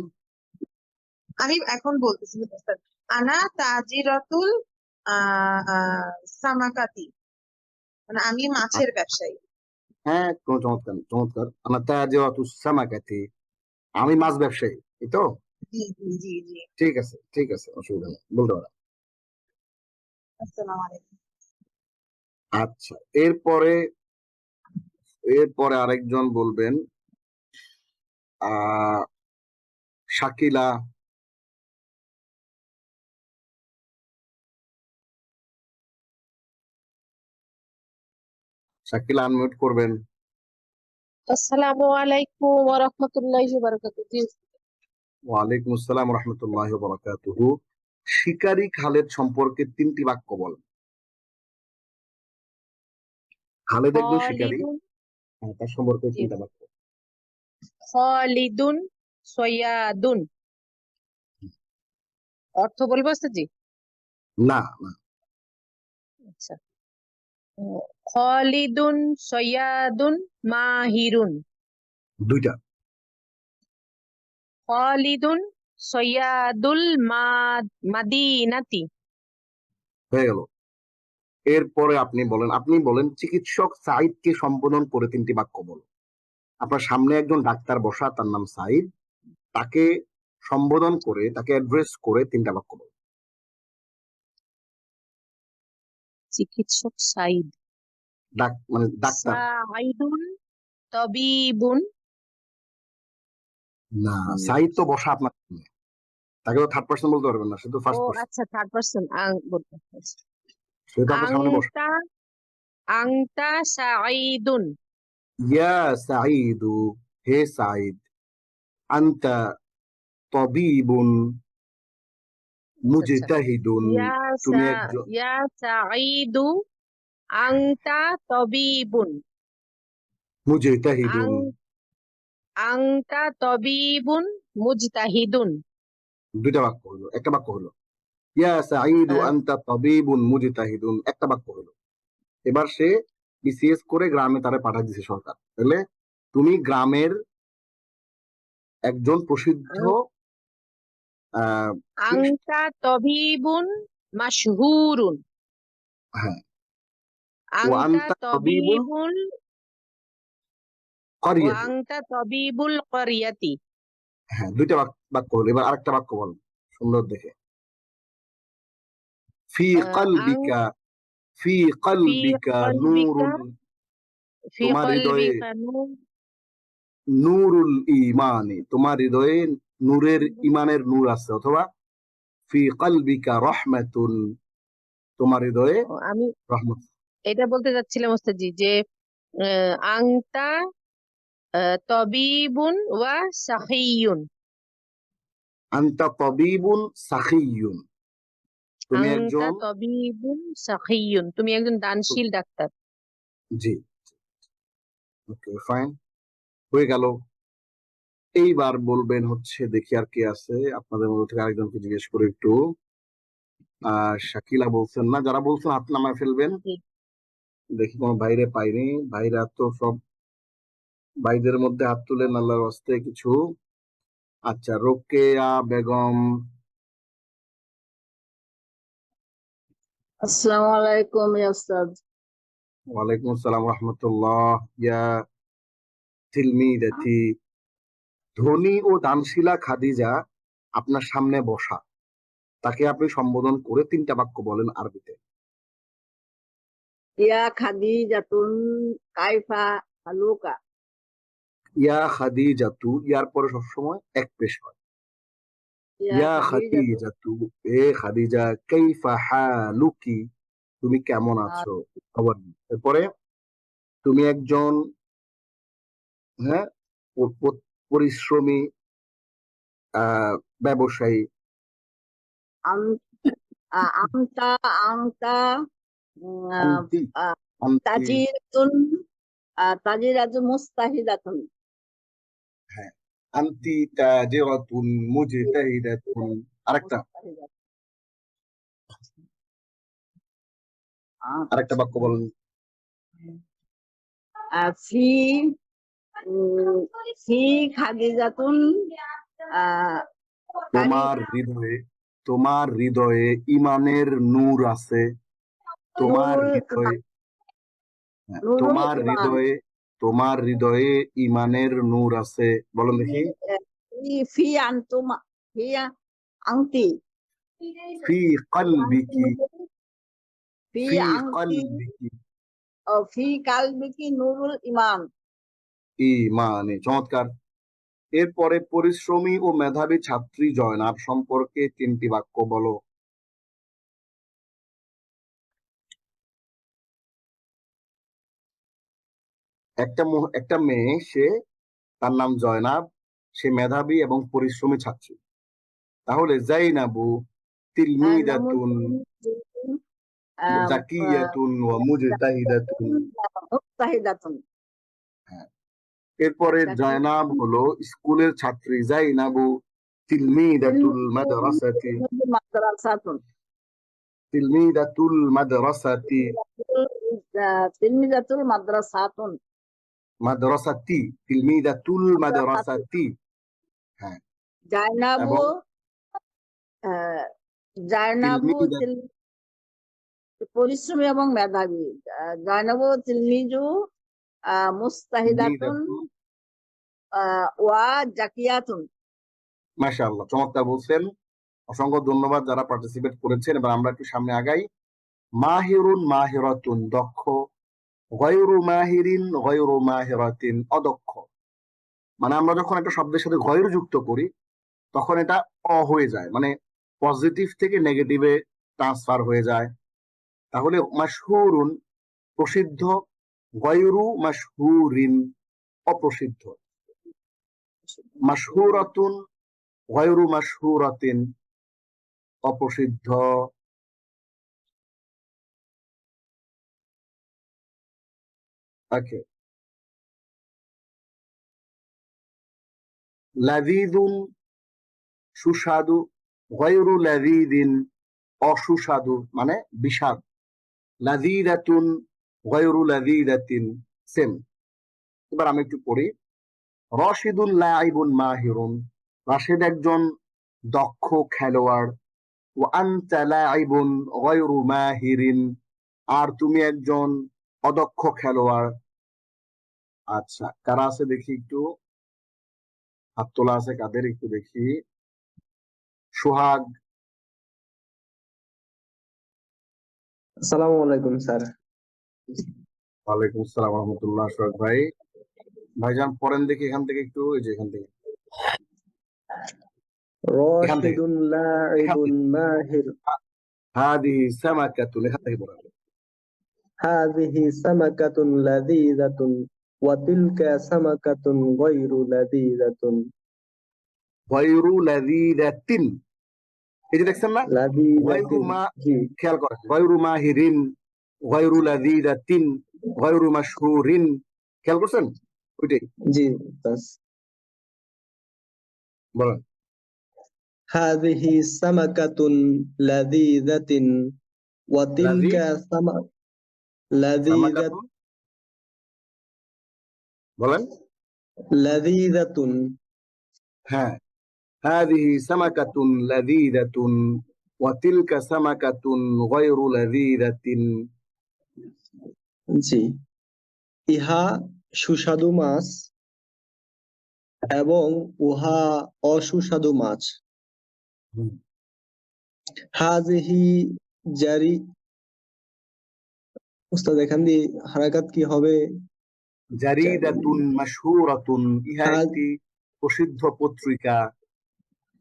আমি এখন বলতেছি। আনা তাজিরাতুল সামাকাতি, মানে আমি মাছের ব্যবসায়ী। হ্যাঁ, কোন চমৎকার চমৎকার। আমার তাজিরাতুস সামাকাতি, আমি মাছ ব্যবসায়ী, এই তো। জি জি জি জি। ঠিক আছে ঠিক আছে, অসুবিধা নেই, বলতে পারেন। আসসালামু আলাইকুম। আচ্ছা, এরপরে এরপরে আরেকজন বলবেন। আহ শাকিলা। শাকিলা আনমিউট করবেন। আসসালামু আলাইকুম ওয়া রাহমাতুল্লাহি ওয়া বারাকাতুহু। জি, ওয়ালাইকুম আসসালাম রহমতুল্লাহ বারাকাতুহু। শিকারী খালেদ সম্পর্কে তিনটি বাক্য বলেন। খালেদ একজন শিকারী, খালিদুন, হ্যাঁ, তার সম্পর্কে জি, তিনটা বাক্য। খালিদুন সয়াদুন। অর্থ বলবো জি? না না, আচ্ছা। খালিদুন সয়াদুন মাহিরুন। দুইটা খালিদুন সয়াদুল মাদিনাতি। হয়ে গেল। এরপরে আপনি বলেন চিকিৎসক সাইদকে সম্বোধন করে তিনটি বাক্য বলেন। আপনার সামনে একজন ডাক্তার বসা, তার নাম সাইদ, তাকে সম্বোধন করে, তাকে অ্যাড্রেস করে তিনটা বাক্য বলেন। চিকিৎসক সাইদ। মানে ডাক্তার। সাইদুন তবিবুন। না, সাইদ তো বসা আপনার সামনে, তাকে তো থার্ড পার্সন বলতে পারবেন না, সে তো ও ফার্স্ট পার্সন, আচ্ছা, থার্ড পারসন বলবো। সে তো আপনার সামনে বসা। আংতা আংতা সাইদুন। ইয়া সাইদু, হে সাইদ, আনতা তবিবুন আচ্ছা আচ্ছা। মুজতাহিদুন, ইয়া তুমি একজন ইয়া সাঈদু আংতা তবিবুন। আং মুজতাহিদুন। আংতা তবিবুন মুজতাহিদুন। দুইটা বাক্য হলো, একটা বাক্য হলো। ইয়া সাঈদু আহ, আনতা তাবিবুন মুজতাহিদুন, একটা বাক্য হলো। এবার সে বিসিএস করে গ্রামে তারে পাঠিয়ে দিছে সরকার, তাহলে তুমি গ্রামের একজন প্রসিদ্ধ আং- আহ কি, আংতা তবিবুন মাশহুরুন। হ্যাঁ, ও আংতা আনতা তাবিবুল তবিবুল ও ক্বরিয়াতি। আংতা তবিবুল ক্বরিয়াতি। হ্যাঁ, দুইটা বাক্য হলো। এবার আরেকটা বাক্য বল সুন্দর দেখে। ফি আং কলবিকা, ফি ফি কলবিকা কলবিকা নূরুল, ফি তোমার হৃদয়ে কলবিকা নূর। নূরুল ইমানি, তোমার হৃদয়ে নূরের, ইমানের নূর আছে, অথবা ফি কলবিকা রহমাতুন, তোমার হৃদয়ে আমি রহমত। এটা বলতে চাচ্ছিলাম ওস্তাদজি যে আংতা তবিবুন ওয়া সাহিয়ুন। আনতা তাবিবুন সাখিয়ুন, তুমি আংতা একজন, তবিবুন সাহিয়ুন, তুমি একজন দানশীল ডাক্তার। জি, ওকে ফাইন, হয়ে গেল। এইবার বলবেন হচ্ছে, দেখি আর কে আছে আপনাদের মধ্যে থেকে, আরেকজনকে জিজ্ঞেস করে একটু। শাকিলা বলছেন না, যারা বলছেন হাত নামায় ফেলবেন। জি। দেখি কোনো বাইরে পাইনি, বাইরে তো সব ভাইদের মধ্যে হাত তুলেন আল্লাহর হস্তে কিছু। আচ্ছা, রোকেয়া বেগম। আসসালামু আলাইকুম ইয়া উস্তাদ। ওয়ালাইকুম আসসালাম রহমতুল্লাহ। ইয়া তিলমিদাতি। ধনী ও দানশীলা খাদিজা আপনার সামনে বসা, তাকে আপনি সম্বোধন করে 3টা বাক্য বলেন আরবিতে। ইয়া খাদিজাতুন কাইফা হালুকা। ইয়া খাদিজাতু, ইয়ার পরে সবসময় এক পেশ হয়। ইয়া ইয়া খাদিজাতুন খাদিজাতু, এ খাদিজা, কাইফা হালুকি, তুমি কেমন আছো, খবর নেই। এরপরে তুমি একজন, হ্যাঁ, পরিশ্রমী ব্যবসায়ী। আম- আমতা আমতা আন্তি, আন্তি, তাজিরাতুন তাজিরাতুন মুস্তাহিদাতুন। হ্যাঁ, আন্তি তাজিরাতুন মুজতাহিদাতুন। আরেকটা আরেকটা বাক্য বলেন। ফি ফি খাদিজাতুন তোমার হৃদয়ে ইমানের নূর আছে। তোমার নূরুল হৃদয়ে, নূরুল ইমান। তোমার হৃদয়ে ইমানের নূর আছে। বলেন দেখি। ফি আনতুম ফি আংতি ফি কলবিকি, ফি ফি আংতি কলবিকি ফি কালবিকি নূরুল ইমান। ইমানে। চমৎকার। এরপরে পরিশ্রমী ও মেধাবী ছাত্রী জয়নাব সম্পর্কে 3টি বাক্য বলো। একটা মেয়ে, সে, তার নাম জয়নাব, সে মেধাবী এবং পরিশ্রমী ছাত্রী। তাহলে জাইনাবু তিলমিদাতুন জাকিয়াতুন ওয়া মুজতাহিদাতুন। মুস্তাহিদাতুন। হ্যাঁ। এরপরে জয়নাব হলো স্কুলের ছাত্রী। জাইনাবু তিলমিদাতুল মাদ্রাসাতি, মাদ্রাসাতুন। তিলমিদাতুল মাদ্রাসাতি, তিলমিজাতুল মাদ্রাসাতুন। মাদ্রাসাতি, তিলমিদাতুল মাদ্রাসাতি। হ্যাঁ। জায়নাবু এবং জায়নাবু তিলমিদা, পরিশ্রমী এবং মেধাবী। জায়নাবু তিলমিজু মুস্তাহিদাতুন তিলমিদাতু। ওয়া জাকিয়াতুন। মাশাআল্লাহ, চমৎকার বলছেন। অসংখ্য ধন্যবাদ যারা পার্টিসিপেট করেছেন। এবার আমরা একটু সামনে আগাই। মাহিরুন মাহিরাতুন, দক্ষ। গয়রু মাহিরিন গয়রু মাহিরাতিন, অদক্ষ। মানে আমরা যখন একটা শব্দের সাথে গয়রু যুক্ত করি তখন এটা হয়ে যায়, মানে পজিটিভ থেকে নেগেটিভে ট্রান্সফার হয়ে যায়। তাহলে মাশহুরুন, প্রসিদ্ধ। গয়রু মাশহুরিন, অপ্রসিদ্ধ। মাশহুরাতুন গয়রু মাশহুরাতিন, অপ্রসিদ্ধ। ওকে। লাযীযুন, সুস্বাদু। গয়রু লাযীযিন, অসুস্বাদু মানে বিষাদ। লাযীযাতুন গয়রু লাযীযাতিন, সেম। এবার আমি একটু পড়ি। রশিদুন লাঈবুন মাহিরুন, রাশেদ একজন দক্ষ খেলোয়াড়। ওয়া আনতা লাঈবুন গয়রু মাহিরিন, আর তুমি একজন অদক্ষ খেলোয়াড়। আচ্ছা, কারা আছে দেখি একটু, হাত তোলা আছে কাদের একটু দেখি। সোহাগ। আসসালামু আলাইকুম স্যার। ওয়ালাইকুম আসসালাম রহমতুল্লাহ। সোহাগ ভাই, ভাইজান পড়েন দেখি এখান থেকে একটু, এই যে এখান থেকে, এখান থেকে, রাশিদুন এখান লাঈবুন থেকে। মাহির। হাদিহি সামাকাতুন, এখান থেকে পড়েন। হাযিহি সামাকাতুন লাযীযাতুন ওয়া তিলকা সামাকাতুন গায়রু লাযীযাতুন। গয়রু লাযীযাতিন, এই যে দেখছেন না, গয়রু লাযীযাতিন। মা, জি খেয়াল করেন, গয়রু মাহিরিন, গয়রু লাযীযাতিন, গয়রু মাশহুরিন, খেয়াল করছেন ওইটাই। জি বাস। বলেন। هذه سمكة لذيذة وتلك لذيذة সামাকাতুন বলেন। لذيذة হ্যাঁ, هذه سمكة لذيذة وتلك سمكة غير لذيذة। জি, ইহা সুস্বাদু মাছ এবং উহা অসুস্বাদু মাছ। হুম, হাযিহি জারি, উস্তাদ এখান দিয়ে হারাকাত কি হবে? জারিদাতুন মাশহুরাতুন, ইহা হা- একটি প্রসিদ্ধ পত্রিকা।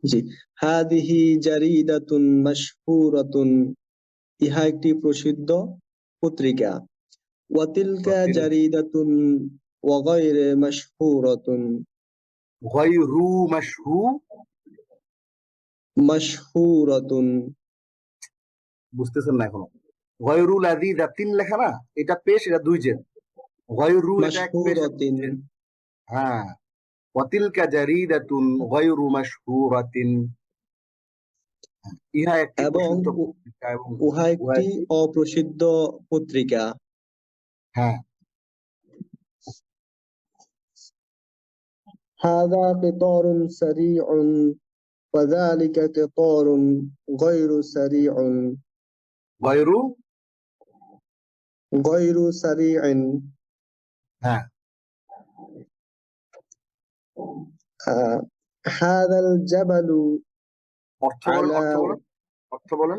জি, হাযিহি জারিদাতুন মাশহুরাতুন, ইহা একটি প্রসিদ্ধ পত্রিকা। ওয়াতিলকা ওয়াতিল জারিদাতুন ওয়া গায়রে মাশহুরাতুন, গায়রু মাশহুরাতুন বুঝতেছেন না এখনো? গায়রু লাযিযাতিন লেখা না, এটা পেশ, এটা দুই জের। গায়রু এটা এক পেশ, মাশহুরাতিন। হ্যাঁ। ওয়াতিলকা জারিদাতুন গায়রু মাশহুরাতিন, ইহা একটি এবং প্রসিদ্ধ পত্রিকা এবং উহা উহা একটি একটি, অপ্রসিদ্ধ পত্রিকা। হ্যাঁ। হাযা কিতারুন সারিউন ওয়া যালিকা কিতারুন গায়রু সারিউন, গায়রু, গায়রু সারিউন। হ্যাঁ। হাযাল জাবালু অর্থ বলেন, আলা, অর্থ বলেন, অর্থ বলেন।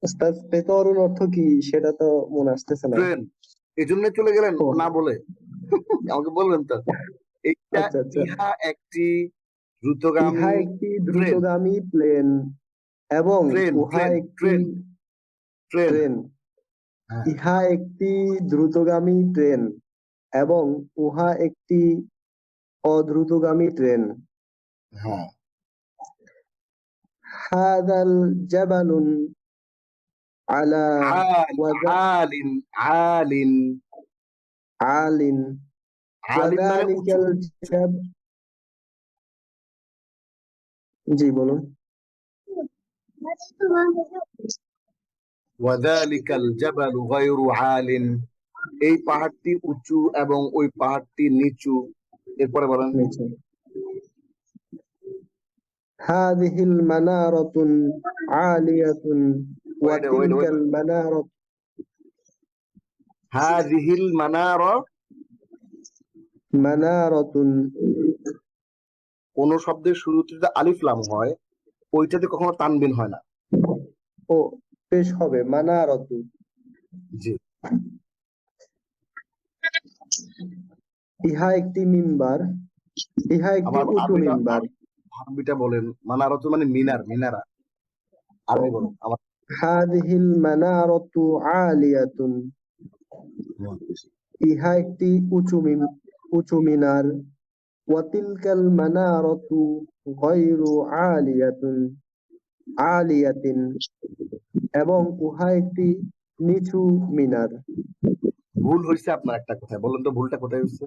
উস্তাদ কিতারুন অর্থ কি সেটা তো মনে আসতেছে না। ট্রেন, এই জন্য চলে গেলেন ও, না বলে। আমাকে বলবেন তো। এইটা, আচ্ছা আচ্ছা। ইহা একটি ইহা দ্রুতগামী একটি ট্রেন, দ্রুতগামী প্লেন এবং ট্রেন, উহা ট্রেন, একটি ট্রেন, ট্রেন, ট্রেন। হ্যাঁ, ইহা একটি দ্রুতগামী ট্রেন এবং উহা একটি অদ্রুতগামী ট্রেন। হ্যাঁ। হাযাল জাবালুন আলা ওয়াজা আলিন, আলিন, আলিন আলিন মানে উঁচু। ওয়াযালিকাল জাব, জি বলুন। ওয়াযালিকাল জাবালু গায়রু আলিন, এই পাহাড়টি উঁচু এবং ওই পাহাড়টি নিচু। এরপরে বলেন। নিচে। হাযিহিল মানারাতুন আলিয়াতুন ওয়া ওয়েট ওয়েট ওয়েট, তিলকাল মানারাত, হাযিহিল মানারা, মানারাতুন। কোন শব্দের শুরুতে যদি আলিফ লাম হয় ওইটাতে কখনো তানবিন হয় না। ও, পেশ হবে মানারাতু। জি, ইহা একটি মিম্বার, ইহা একটি আবার উঁচু আরবিটা, মিম্বার। আরবিটা বলেন। মানারত মানে মিনার, মিনারা। আরবি বলেন আমার। হাযিহিল মানারাতু আলিয়াতুন, ইহা একটি উঁচু মিনার। ওয়া তিলকাল মানারাতু গায়রু আলিয়াতিন, এবং উহা একটি নিচু মিনার। ভুল হয়েছে আপনার একটা কথায়, বলেন তো ভুলটা কোথায় হয়েছে?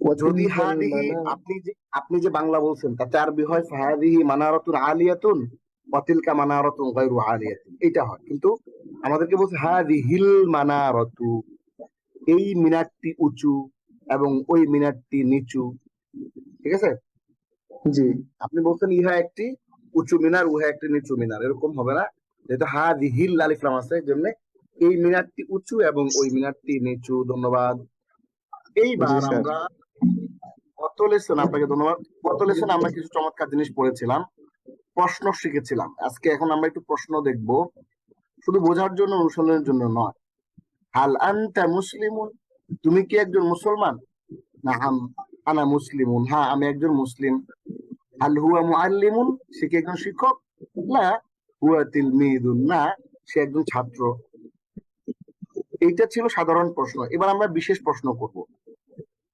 ওয়া যদি তিলকাল হাদিহি, আপনি যে বাংলা বলছেন তাতে আরবি হয় ফাহাদিহি মানারাতুন আলিয়াতুন ওয়া তিলকা মানারাতুন গায়রু আলিয়াতিন, এটা হয়। কিন্তু আমাদেরকে বলছে হাদিহিল মানারাতু, এই মিনারটি উঁচু এবং ওই মিনারটি নিচু। ঠিক আছে? জি, আপনি বলছেন ইহা একটি উঁচু মিনার, উহা একটি নিচু মিনার, এরকম হবে না। যেহেতু হাদিহিল আলিফ লাম আছে, জন্য এই মিনারটি উঁচু এবং ওই মিনারটি নিচু। ধন্যবাদ। জি এইবার স্যার। আমরা গত লেসন, আপনাকে ধন্যবাদ। গত লেসন আমরা কিছু চমৎকার জিনিস পড়েছিলাম, প্রশ্ন শিখেছিলাম। আজকে এখন আমরা একটু প্রশ্ন দেখব, শুধু বোঝার জন্য, অনুশীলনের জন্য নয়। হাল আনতা মুসলিমুন, তুমি কি একজন মুসলমান? নাআম আনা মুসলিমুন, হ্যাঁ আমি একজন মুসলিম। হাল হুয়া মুআল্লিমুন, সে কি একজন শিক্ষক? না হুয়া তিলমিদুন, না সে একজন ছাত্র। এইটা ছিল সাধারণ প্রশ্ন। এবার আমরা বিশেষ প্রশ্ন করব,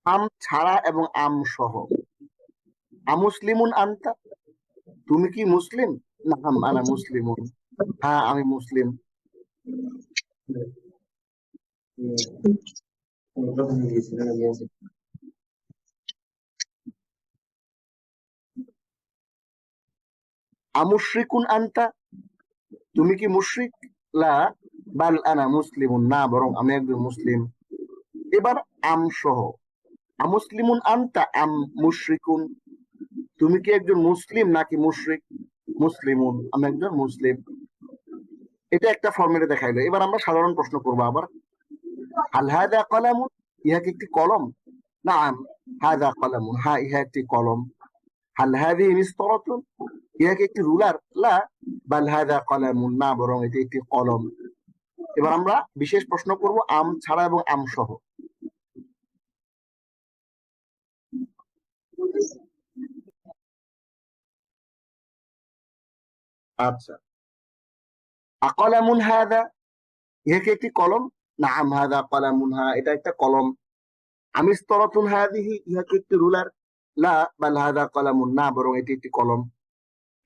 আম ছাড়া এবং আম সহ। আমুসলিমুন আনতা, তুমি কি মুসলিম? নাআম আনা মুসলিমুন, হ্যাঁ আমি মুসলিম। আমুশরিকুন আনতা, তুমি কি মুশরিক? লা বাল আনা মুসলিমুন, না বরং আমি একজন মুসলিম। এবার আম সহ, আমুসলিমুন আনতা আম মুশরিকুন, তুমি কি একজন মুসলিম নাকি মুশরিক? মুসলিমুন, আমি একজন মুসলিম। এটা একটা ফর্মেটে দেখাইলো। এবার আমরা সাধারণ প্রশ্ন করবো আবার। হাল হাদা কলামুন, ইহা কি একটি কলম? নাআম হাদা কলামুন, হ্যাঁ ইহা একটি কলম। হাল হাদিহি মিসতারাতুন, ইহা কি একটি রুলার? লা বাল হাদা কলামুন, না বরং এটি একটি কলম। এবার আমরা বিশেষ প্রশ্ন করব আম ছাড়া এবং আম সহ। আচ্ছা, আকলামুন হাদা, ইহা কি একটি কলম? নাআম হাদা কলামুন, হ্যাঁ এটা একটা কলম। আমিসতারাতুন হাদিহি, ইহা কি একটি রুলার? লা বাল হাদা কলামুন, না বরং এটি একটি কলম।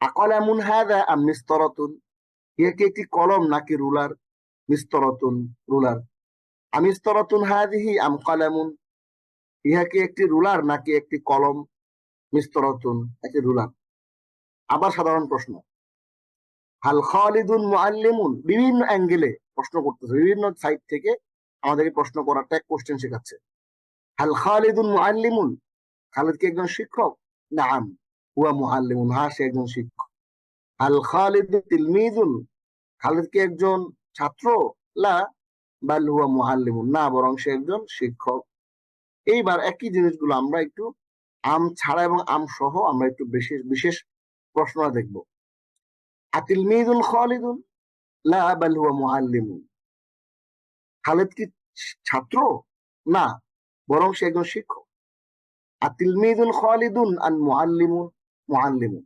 আকলামুন হাদা আম মিসতারাতুন, ইহা কি একটি কলম নাকি রুলার? মিসতারাতুন, রুলার। আমিসতারাতুন হাদিহি আম কলামুন, ইহা কি একটি রুলার নাকি একটি কলম? মিসতারাতুন, একটি রুলার। আবার সাধারণ প্রশ্ন, হাল খালিদুন মুআল্লিমুন, বিভিন্ন অ্যাঙ্গেলে প্রশ্ন করতেছে, বিভিন্ন সাইড থেকে আমাদেরকে প্রশ্ন করার ট্যাগ কোশ্চেন শেখাচ্ছে। হাল খালিদুন মুআল্লিমুন, খালিদ কি একজন শিক্ষক? নাআম হুয়া মুআল্লিমুন, হ্যাঁ সে একজন শিক্ষক। হাল খালিদ তিলমিযুন, খালিদ কি একজন ছাত্র? লা বাল হুয়া মুআল্লিমুন, না বরং সে একজন শিক্ষক। এইবার একই জিনিসগুলো আমরা একটু আম ছাড়া এবং আম সহ আমরা একটু বিশেষ বিশেষ প্রশ্ন দেখব। আতিলমিযুন খালিদুন? লা বাল হুয়া মুআল্লিমুন, খালিদ কি ছাত্র? না বরং সে একজন শিক্ষক। আতিলমিযুন খালিদুন আন মুআল্লিমুন? মুআল্লিমুন,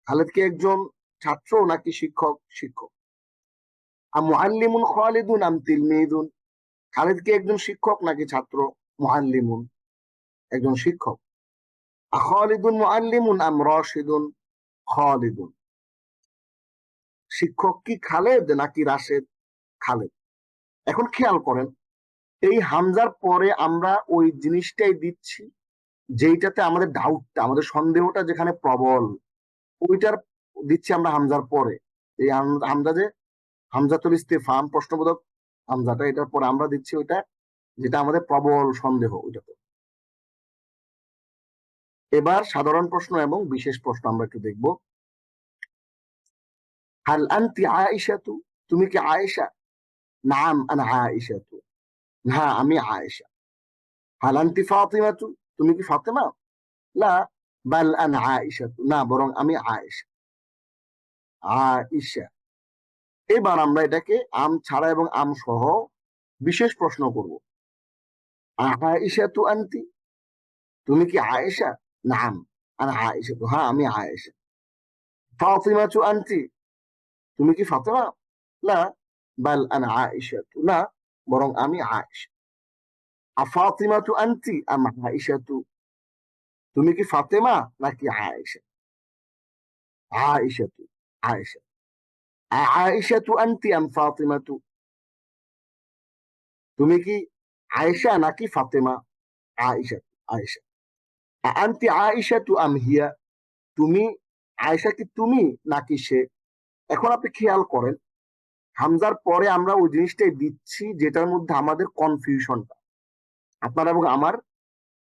খালিদ কি একজন ছাত্র নাকি শিক্ষক? শিক্ষক। আম মুআল্লিমুন খালিদুন আম তিলমিযুন, খালিদ কি একজন শিক্ষক নাকি ছাত্র? মুআল্লিমুন, একজন শিক্ষক। আখালিদুন মুআল্লিমুন আম রাশিদুন? খালিদুন, শিক্ষক কি খালেদ নাকি রাশেদ? খালেদ। এখন খেয়াল করেন, এই হামজার পরে আমরা ওই জিনিসটাই দিচ্ছি যেইটাতে আমাদের ডাউটটা, আমাদের সন্দেহটা যেখানে প্রবল, ওইটার দিচ্ছি আমরা হামজার পরে। এই হামজা যে হামজাতুল ইস্তিফহাম, প্রশ্নবোধক হামজাটা, এটার পরে আমরা দিচ্ছি ওইটা যেটা আমাদের প্রবল সন্দেহ, ওইটাতে। এবার সাধারণ প্রশ্ন এবং বিশেষ প্রশ্ন আমরা একটু দেখব। হাল আনতি আয়েশাতু, তুমি কি আয়েশা? নাআম আনা আয়েশাতু, হ্যাঁ আমি আয়েশা। হাল আনতি ফাতিমাতু, তুমি কি ফাতেমা? লা বাল আনা আয়েশাতু, না বরং আমি আয়েশা। আয়েশা। এবার আমরা এটাকে আম ছাড়া এবং আম সহ বিশেষ প্রশ্ন করব। আয়েশাতু আনতি, তুমি কি আয়েশা? নাআম আনা আয়েশাতু, হ্যাঁ আমি আয়েশা। ফাতিমাতু আনতি, তুমি কি ফাতেমা? লা বাল আনা আয়েশাতু, না বরং আমি আয়েশা। আফাতিমাতু আনতি আম আয়েশাতু, তুমি কি ফাতেমা নাকি আয়েশা? আয়েশাতু, আয়েশা। আয়েশাতু আনতি আম ফাতিমাতু, তুমি কি আয়েশা নাকি ফাতেমা? আয়েশা, আয়েশা। আনতি আয়েশাতু আম হিয়া, তুমি আয়েশা কি তুমি নাকি সে? এখন আপনি খেয়াল করেন, হামজার পরে আমরা ওই জিনিসটাই দিচ্ছি যেটার মধ্যে আমাদের কনফিউশনটা, আপনার এবং আমার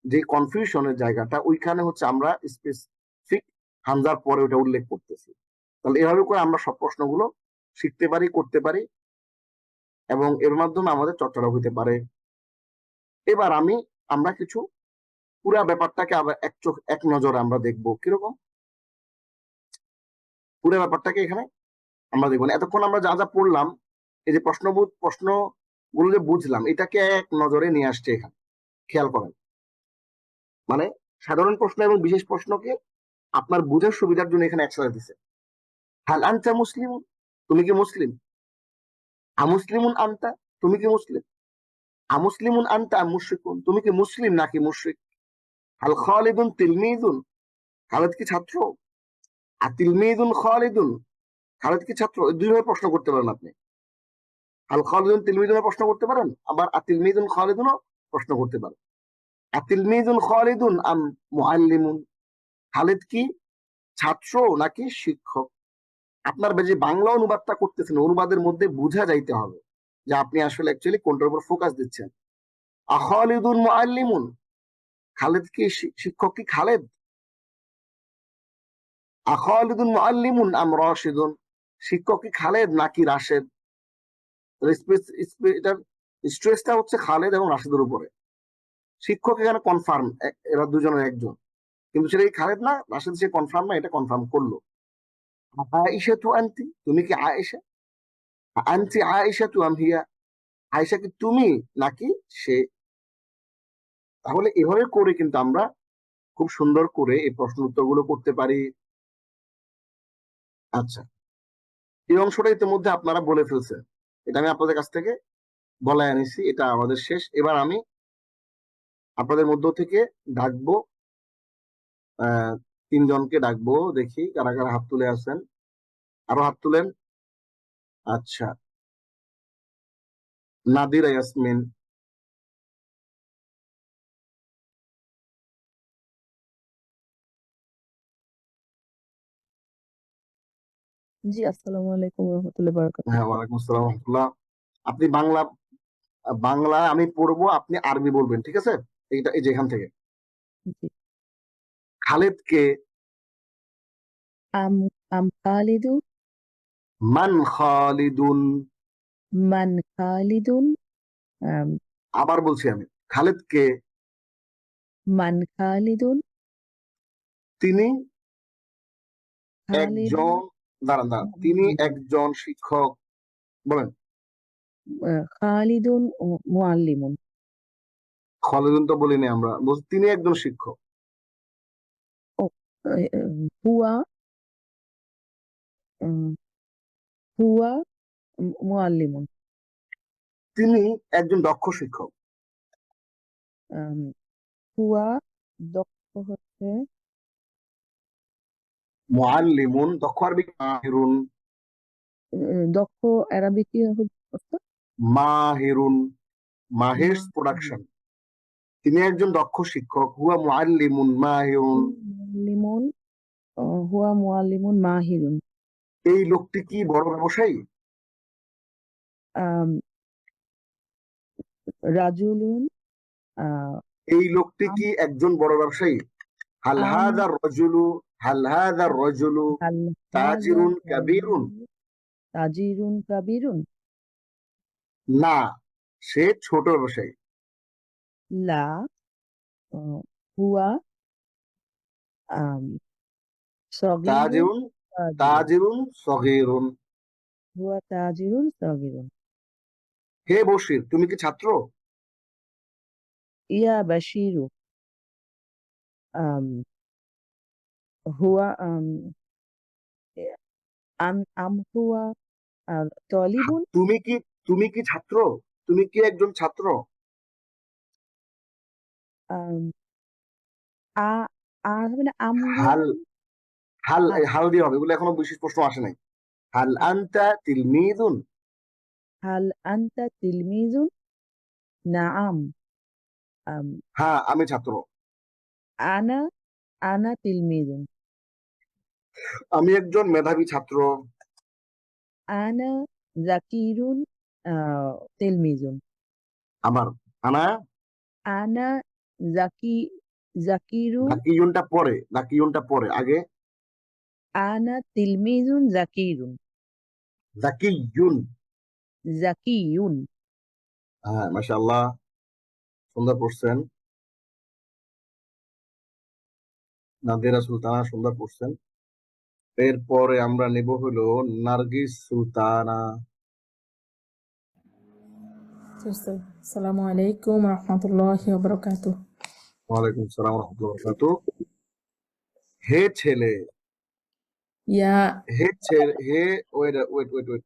যে কনফিউশনের জায়গাটা, ওইখানে হচ্ছে আমরা স্পেসিফিক হামজার পরে ওটা উল্লেখ করতেছি। তাহলে এভাবে করে আমরা সব প্রশ্নগুলো শিখতে পারি, করতে পারি, এবং এর মাধ্যমে আমাদের চর্চাটা হইতে পারে। এবার আমরা কিছু পুরা ব্যাপারটাকে আবার এক নজরে আমরা দেখবো কিরকম। পুরো ব্যাপারটাকে এখানে আমরা দেখবো না, এতক্ষণ আমরা যা যা পড়লাম, এই যে প্রশ্নগুলো যে বুঝলাম, এটাকে এক নজরে নিয়ে আসছে এখানে। খেয়াল করেন, মানে সাধারণ প্রশ্ন এবং বিশেষ প্রশ্নকে আপনার বুঝার সুবিধার জন্য এখানে একসাথে দিছে। হাল আনতা মুসলিমুন, তুমি কি মুসলিম? আমুসলিমুন আনতা, তুমি কি মুসলিম? আমুসলিমুন আনতা আম মুশরিকুন, তুমি কি মুসলিম নাকি মুশরিক? হাল খালিদুন তিলমিযুন, খালিদ কি ছাত্র? আতিলমিযুন খালিদুন, খালিদ কি ছাত্র? দুইভাবে প্রশ্ন করতে পারেন আপনি। আল খালিদুন তিলমিযুন প্রশ্ন করতে পারেন, আবার আতিলমিযুন খালিদুনও প্রশ্ন করতে পারেন। আতিলমিযুন খালিদুন আম মুআল্লিমুন, খালিদ কি ছাত্র নাকি শিক্ষক? আপনার যে বাংলা অনুবাদটা করতেছেন অনুবাদের মধ্যে বোঝা যাইতে হবে যে আপনি আসলে অ্যাকচুয়ালি কোনটার উপর ফোকাস দিচ্ছেন। আখালিদুন মুআল্লিমুন, খালেদ কি শিক্ষক কি খালেদ? আখালিদুন মুআল্লিমুন আম রাশিদুন, শিক্ষক কি খালেদ নাকি রাশেদ? এটার স্ট্রেসটা হচ্ছে খালেদ এবং রাশেদের উপরে। শিক্ষক এখানে কনফার্ম, এরা দুজনের একজন, কিন্তু সেটা কি খালেদ না রাশেদ, সে কনফার্ম না, এটা কনফার্ম করলো। আয়েশা তু আনতি, তুমি কি আয়েশা? আনতি আয়েশা তু আম হিয়া, আয়েশা কি তুমি নাকি সে? তাহলে এভাবে করে কিন্তু আমরা খুব সুন্দর করে এই প্রশ্ন উত্তরগুলো করতে পারি। আচ্ছা, এই অংশটা ইতিমধ্যে আপনারা বলে ফেলছেন, এটা আমি আপনাদের কাছ থেকে বলে আনিছি, এটা আমাদের শেষ। এবার আমি আপনাদের মধ্য থেকে ডাকবো, 3 জনকে ডাকবো, দেখি কারা কারা হাত তুলে আছেন, আরো হাত তুলেন। আচ্ছা, নাদিরা ইয়াসমিন, জি, আসসালামু আলাইকুম রহমতুল্লাহ বারাকাতুহ। হ্যাঁ ওয়ালাইকুম আসসালাম রহমতুল্লাহ। আপনি বাংলা বাংলা আমি পড়বো, আপনি আরবি বলবেন, ঠিক আছে? এইটা এই যে এখান থেকে। জি। খালিদকে আম আম খালিদু, মান খালিদুন, মান খালিদুন, আম, আবার বলছি আমি, খালিদকে মান খালিদুন, তিনি খালিদুন, একজন, দাঁড়ান দাঁড়ান, তিনি একজন শিক্ষক, বলেন। খালিদুন মুআল্লিমুন, খালিদুন তো বলিনি আমরা, বলছি তিনি একজন শিক্ষক। হুয়া হুয়া মুআল্লিমুন, তিনি একজন দক্ষ শিক্ষক। হুয়া দক্ষ হচ্ছে মুআল্লিমুন, দক্ষ আরবি মাহিরুন, দক্ষ আরবি কি হচ্ছে? মাহিরুন, মাহেশ প্রোডাকশন। তিনি একজন দক্ষ শিক্ষক। হুয়া মুআল্লিমুন মাহিরুন, মুআল্লিমুন, হুয়া মুআল্লিমুন মাহিরুন। এই লোকটি কি বড় ব্যবসায়ী? আম, রাজুলুন, এই লোকটি কি একজন বড় ব্যবসায়ী? হাল আম হাযা রাজুলু, হাল হাযা রাজুলু হাল তাজিরুন কাবীরুন? তাজিরুন কাবিরুন, না, সে ছোট ব্যবসায়ী। লা হুয়া সগীরুন তাজিরুন, তাজিরুন, তাজিরুন সগীরুন। হুয়া তাজিরুন সগীরুন। হে বশির, তুমি কি ছাত্র? ইয়া বাশিরু, আম, হুয়া আম হুয়া তলিবুন, তুমি কি ছাত্র? তুমি কি একজন ছাত্র? আম, আ হবে না হাল, হাল, হাল হাল দিয়ে হবে, এগুলো এখনো বিশেষ প্রশ্ন আসে নাই। হাল আনতা তিলমিদুন, হাল আনতা তিলমিজুন, নাআম, হ্যাঁ আমি ছাত্র। আনা আনা তিলমিজুন, আমি একজন মেধাবী ছাত্র। আনা জাকিরুন তিলমিজুন, আমার আনা, আনা জাকিরুন, জাকিউনটা পরে, আগে আনা তিলমিজুন জাকিরুন, জাকিউন। জাকিয়ুন। হ্যাঁ মাশাআল্লাহ, সুন্দর পড়ছেন। নাদিরা সুলতানা সুন্দর পড়ছেন। এরপরে আমরা নেব হলো নার্গিস সুলতানা। আসসালামু আলাইকুম রহমতুল্লাহি ওয়া বারাকাতুহু। ওয়ালাইকুম আসসালাম ওয়া রাহমাতুল্লাহি ওয়া বারাকাতুহু। হে ছেলে, ইয়া হে ছেলে, হে ওয়েট ওয়েট ওয়েট ওয়েট,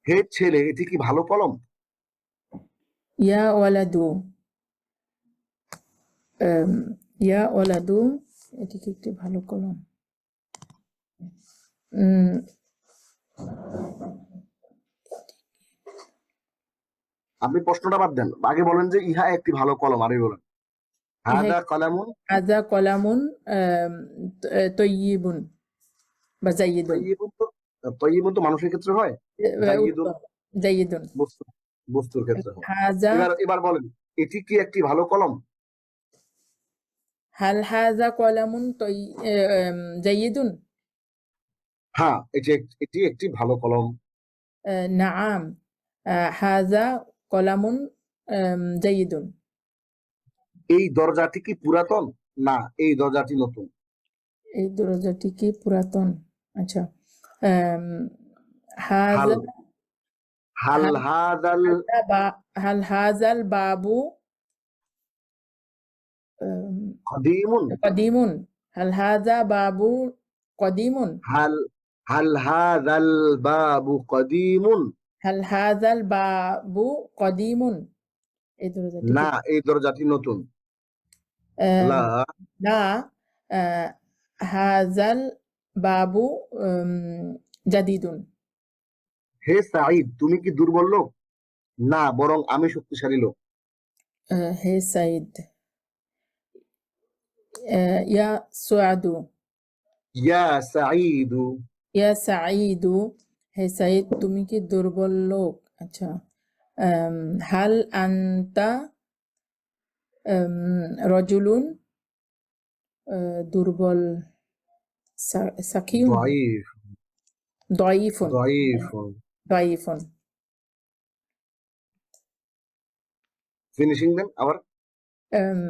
হে ছেলে, এটি কি ভালো কলম? ইয়া ওয়ালাদু, ইয়া ওয়ালাদু, এটি কি একটি ভালো কলম? আপনি প্রশ্নটা বাদ দেন, আগে বলেন যে ইহা একটি ভালো কলম, আরবি বলেন। হাদা কলামুন, হাদা কলামুন তয়্যিবুন, বা জাইয়িদুন। তৈয়িবুন তো মানুষের ক্ষেত্রে হয়, জাইয়িদুন উত্তম, জাইয়িদুন। বস্তুর ক্ষেত্রে হয়। হাজা এবার বলেন, এটি কি একটি ভালো কলম? হাল হাজা কলামুন জাইয়িদুন। হ্যাঁ, এটি একটি ভালো কলম। নাআম হাজা কলামুন জাইয়িদুন। এই দরজাটি কি পুরাতন? না, এই দরজাটি নতুন। এই দরজাটি কি পুরাতন? আচ্ছা, হাল হাজা হাল হাল হাদাল হাল হাজাল বাবু কদিমুন। কদিমুন। হাল হাজা বাবু কদিমুন। হাল হাল হাদাল বাবু কদিমুন। হাল হাজাল বাবু কদিমুন। এই দরজাটি না, কি? এই দরজাটি নতুন। লা লা হাজাল বাবু জাদিদুন। হে সাঈদ, তুমি কি দুর্বল লোক? না, বরং আমি শক্তিশালী লোক। হে সাইদ ইয়া সুআদু। ইয়া সাঈদু। ইয়া সাঈদু, হে সাইদ তুমি কি দুর্বল লোক? আচ্ছা, হাল আনতা রজুলুন দুর্বল সাকিউন দাঈফ দয়ীফুন দাঈফুন। দয়ীফুন। ফিনিশিং দেন আবার। um,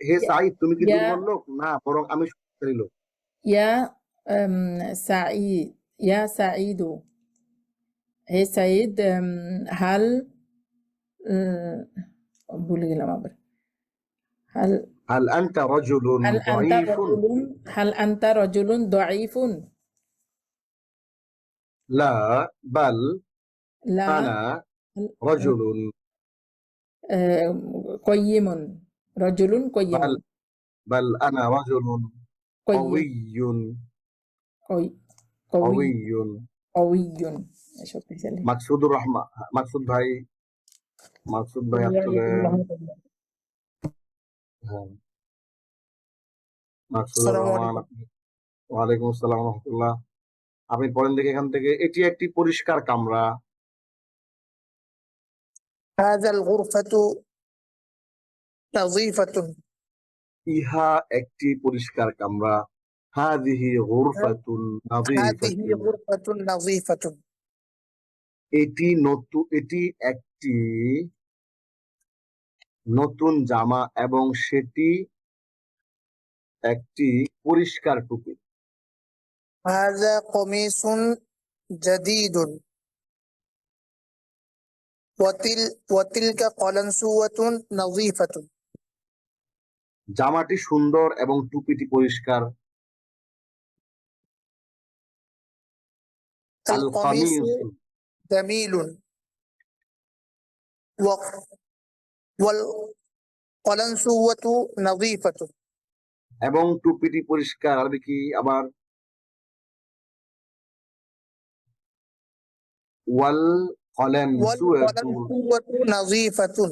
হে সাঈদ, তুমি কি ইয়া দুর্বল লোক? না, বরং আমি শক্তিশালী লোক। ইয়া সাঈদ ইয়া সাঈদু, হে সাঈদ হাল ভুলে গেলাম আবার। হাল হাল আনতা রাজুলুন হাল আনতা দাঈফুন। রজুলুন হাল আনতা রজুলুন দয়ীফুন। লা বাল লা আনা রাজুলুন। কয়িমুন। রজুলুন বাল কয়িমুন। বাল আনা রাজুলুন কয়িম কওয়িয়ুন। কই কবি কওয়িয়ুন। কবিয়ুন শক্তিশালী। মাকসুদুর রহমান, মাকসুদ ভাই আসলে হ্যাঁ, মাকসুদুর রহমান আপনি। ওয়ালাইকুম আসসালাম ওয়া রাহমাতুল্লাহ। আপনি পড়েন দেখে এখান থেকে। এটি একটি পরিষ্কার কামরা। হাযাল গুরফাতু নাযীফাতুন। ইহা একটি পরিষ্কার কামরা। হাযিহি গুরফাতুন হাযিহি নাযীফাতুন। গুরফাতুন নাযীফাতুন। এটি একটি নতুন জামা এবং সেটি একটি পরিষ্কার টুপি। হাযা কমিসুন জাদীদুন। ওয়াতিলকা কলানসুওয়াতুন নাযীফাতুন। জামাটি সুন্দর এবং টুপিটি পরিষ্কার। আল আল কমিসু কামিসু জামিলুন ওয়াল কলানসুওয়াতু নাযীফাতুন। এবং টুপিটি পরিষ্কার। আরবি কি আবার? ওয়াল কলানসুওয়াতু। নাযীফাতুন।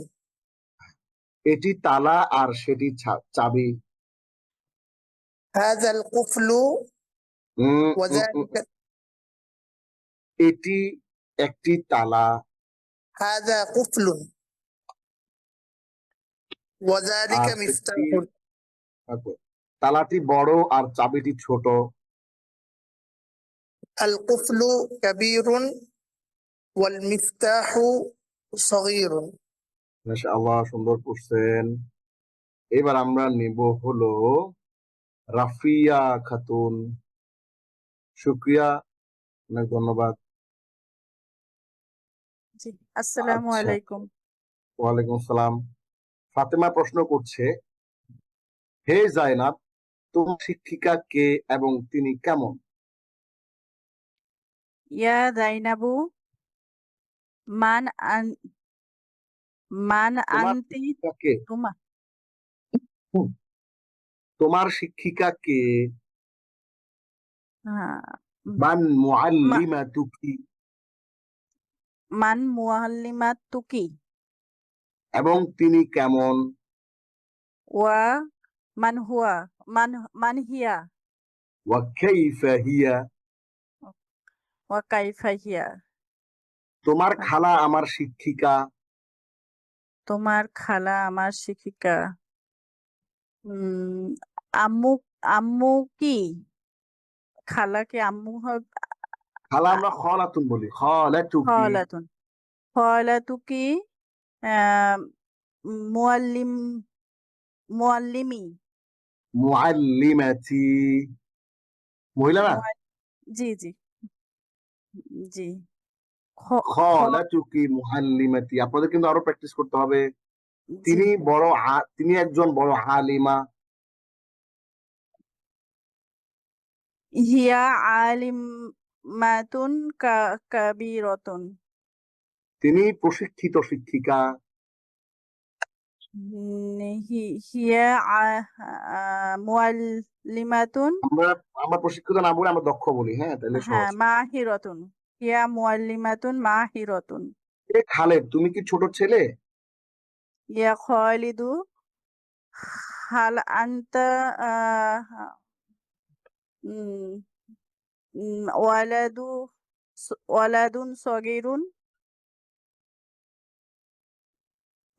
এটি তালা আর সেটি চাবি। হাযাল কুফলু ওয়াযালিকা। এটি একটি তালা। হাযা কুফলুন ওয়াযালিকা আর মিফতাহুন। তালাটি বড় আর চাবিটি ছোট। আল কুফলু কাবীরুন ওয়াল মিফতাহু সগীরুন। মাশাআল্লাহ, সুন্দর পড়ছেন। এবার আমরা নিব হলো রাফিয়া খাতুন। শুকরিয়া, অনেক ধন্যবাদ। জি, আসসালামু আচ্ছা, আলাইকুম। ওয়ালাইকুম আসসালাম। ফাতেমা প্রশ্ন করছে, হে জায়নাব, তোমার শিক্ষিকা কে এবং তিনি কেমন? ইয়া যায়নাবু মান তোমার আনতি শিক্ষিকা কে? তোমার শিক্ষিকা কে? মান মুআল্লিমাতুকি। মান মুআল্লিমাতুকি। এবং তিনি কেমন? ওয়া মান হুয়া মান হিয়া ওয়া কাইফা হিয়া, ওয়া কাইফা হিয়া, তোমার খালা আমার শিক্ষিকা। তোমার খালা আমার শিক্ষিকা। আম্মু, আম্মু কি? খালা কি আম্মু হবে? খালা আমরা খালাতুন বলি, খালাতুকি। খালাতুন, খালাতুকি আহ মুআল্লিম, মুআল্লিমি, মুআল্লিমাতি, মহিলা না? মুআল- জি জি জি। খ- খ- খালাতুকি মুআল্লিমাতি, আপনাদের কিন্তু আরো প্র্যাকটিস করতে হবে। জি। তিনি একজন বড় আলিমা। হিয়া আলিমাতুন কাবীরাতুন, তিনি প্রশিক্ষিত শিক্ষিকা। হিয়া মুআল্লিমাতুন, আমরা প্রশিক্ষিত না বলে আমরা দক্ষ বলি, হ্যাঁ তাহলে হ্যাঁ, সহজ। মাহিরাতুন, হিয়া মুআল্লিমাতুন মাহিরাতুন। এ খালেদ, তুমি কি ছোট ছেলে? ইয়া খালিদু হাল আনতা ওয়ালাদুন সগীরুন,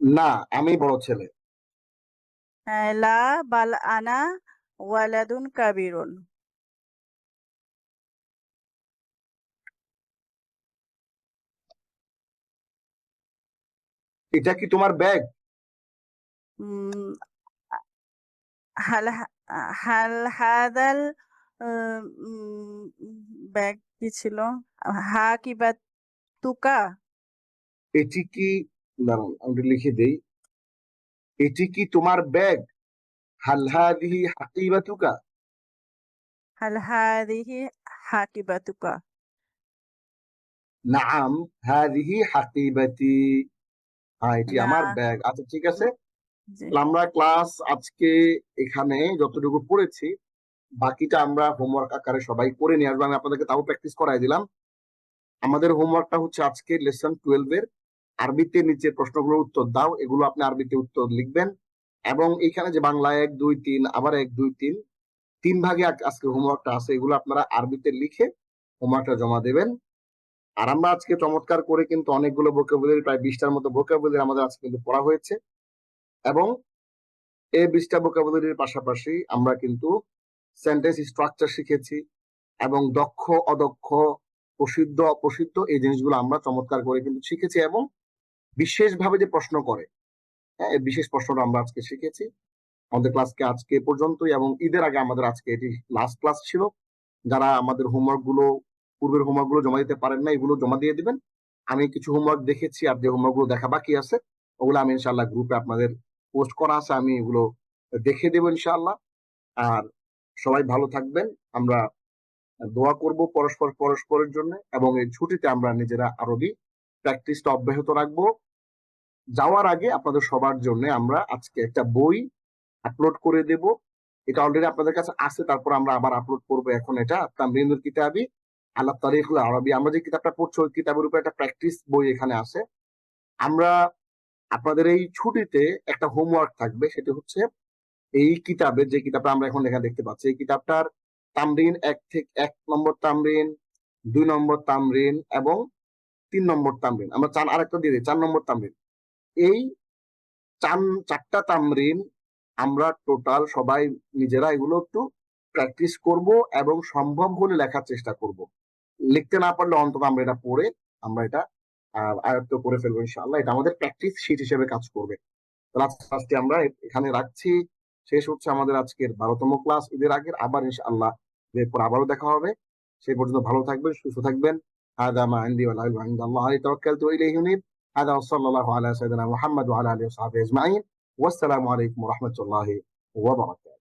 না, আমি বড় ছেলে। লা বাল আনা ওয়ালাদুন কাবীরুন। এটা কি তোমার ব্যাগ? উম, হাল হাল হাদাল ব্যাগ কি ছিল? হা কি বা তুকা, এটি কি, দাঁড়ান আমি লিখে দেই, এটি কি তোমার ব্যাগ? হাল হাদিহি হাকিবাতুকা। হাল হাদিহি হাকিবাতুকা। নাআম হাদিহি হাকিবাতি, হ্যাঁ এটি আমার না, ব্যাগ। আচ্ছা ঠিক আছে, জি তাহলে আমরা ক্লাস আজকে এখানে যতটুকু পড়েছি বাকিটা আমরা হোমওয়ার্ক আকারে সবাই করে নিয়ে আসবো। আমি আপনাদেরকে তাও প্র্যাকটিস করাই দিলাম। আমাদের হোমওয়ার্কটা হচ্ছে আজকে লেসন 12 এর আরবিতে নিচের প্রশ্নগুলোর উত্তর দাও, এগুলো আপনি আরবিতে উত্তর লিখবেন। এবং এখানে যে বাংলা 1 2 3 আবার 1 2 3 তিন ভাগে আজকে হোমওয়ার্কটা আছে, এগুলো আপনারা আরবিতে লিখে হোমওয়ার্কটা জমা দেবেন। আর আমরা আজকে চমৎকার করে কিন্তু অনেকগুলো ভোকাবুলারি, প্রায় 20টার মতো ভোকাবুলারি আমাদের আজকে কিন্তু পড়া হয়েছে। এবং এই 20টা ভোকাবুলারির পাশাপাশি আমরা কিন্তু সেন্টেন্স স্ট্রাকচার শিখেছি এবং দক্ষ অদক্ষ, প্রসিদ্ধ অপ্রসিদ্ধ এই জিনিসগুলো আমরা চমৎকার করে কিন্তু শিখেছি। এবং বিশেষভাবে যে প্রশ্ন করে, হ্যাঁ এই বিশেষ প্রশ্নটা আমরা আজকে শিখেছি। আমাদের ক্লাসকে আজকে এ পর্যন্তই, এবং ঈদের আগে আমাদের আজকে এটি লাস্ট ক্লাস ছিল। যারা আমাদের হোমওয়ার্ক গুলো, পূর্বের হোমওয়ার্ক গুলো জমা দিতে পারেন না, এগুলো জমা দিয়ে দিবেন। আমি কিছু হোমওয়ার্ক দেখেছি, আর যে হোমওয়ার্ক গুলো দেখা বাকি আছে ওগুলো আমি ইনশাআল্লাহ গ্রুপে আপনাদের পোস্ট করা আছে, আমি এগুলো দেখে দেবো ইনশাআল্লাহ। আর সবাই ভালো থাকবেন, আমরা দোয়া করব পরস্পরের জন্য, এবং এই ছুটিতে আমরা নিজেরা আরবি প্র্যাকটিসটা অব্যাহত রাখবো। যাওয়ার আগে আপনাদের সবার জন্য আমরা আজকে একটা বই আপলোড করে দেব। এটা অলরেডি আপনাদের কাছে আছে, তারপর আমরা আবার আপলোড করব। এখন এটা তামরিনুল কিতাবি আলা তারিকুল আরবি, আমরা যে কিতাবটা পড়ছি ওই কিতাবের উপর একটা প্র্যাকটিস বই এখানে আছে। আমরা আপনাদের এই ছুটিতে একটা হোমওয়ার্ক থাকবে, সেটা হচ্ছে এই কিতাবে, যে কিতাবটা আমরা এখন এখানে দেখতে পাচ্ছি, এই কিতাবটার তামরিন 1 নম্বর তামরিন, 2 নম্বর তামরিন এবং 3 নম্বর তামরিন, আমরা আরেকটা দিয়ে দিই 4 নম্বর তামরিন। এই চারটা তামরিন আমরা টোটাল সবাই নিজেরা এগুলো একটু প্র্যাকটিস করব এবং সম্ভব হলে লেখার চেষ্টা করব। লিখতে না পারলে অন্তত আমরা এটা পড়ে আমরা এটা আয়ত্ত করে ফেলবো ইনশাআল্লাহ। এটা আমাদের প্র্যাকটিস শিট হিসেবে কাজ করবে। আজকে আমরা এখানে রাখছি, শেষ হচ্ছে আমাদের আজকের 12তম ক্লাস ঈদের আগের। আবার ইনশাআল্লাহ এরপর আবারও দেখা হবে। সেই পর্যন্ত ভালো থাকবেন, সুস্থ থাকবেন। হাদা মা ইনদি ওয়া লা ইলাহা ইল্লাল্লাহ আলাইহি তাওয়াক্কালতু ইলাইহি উনীব। হাদা ওয়া সাল্লাল্লাহু আলা সাইয়্যিদিনা মুহাম্মদ ওয়া আলা আলিহি ওয়া সাহবিহি আজমাইন। ওয়াসসালামু আলাইকুম ওয়া রাহমাতুল্লাহি ওয়া বারাকাতুহু।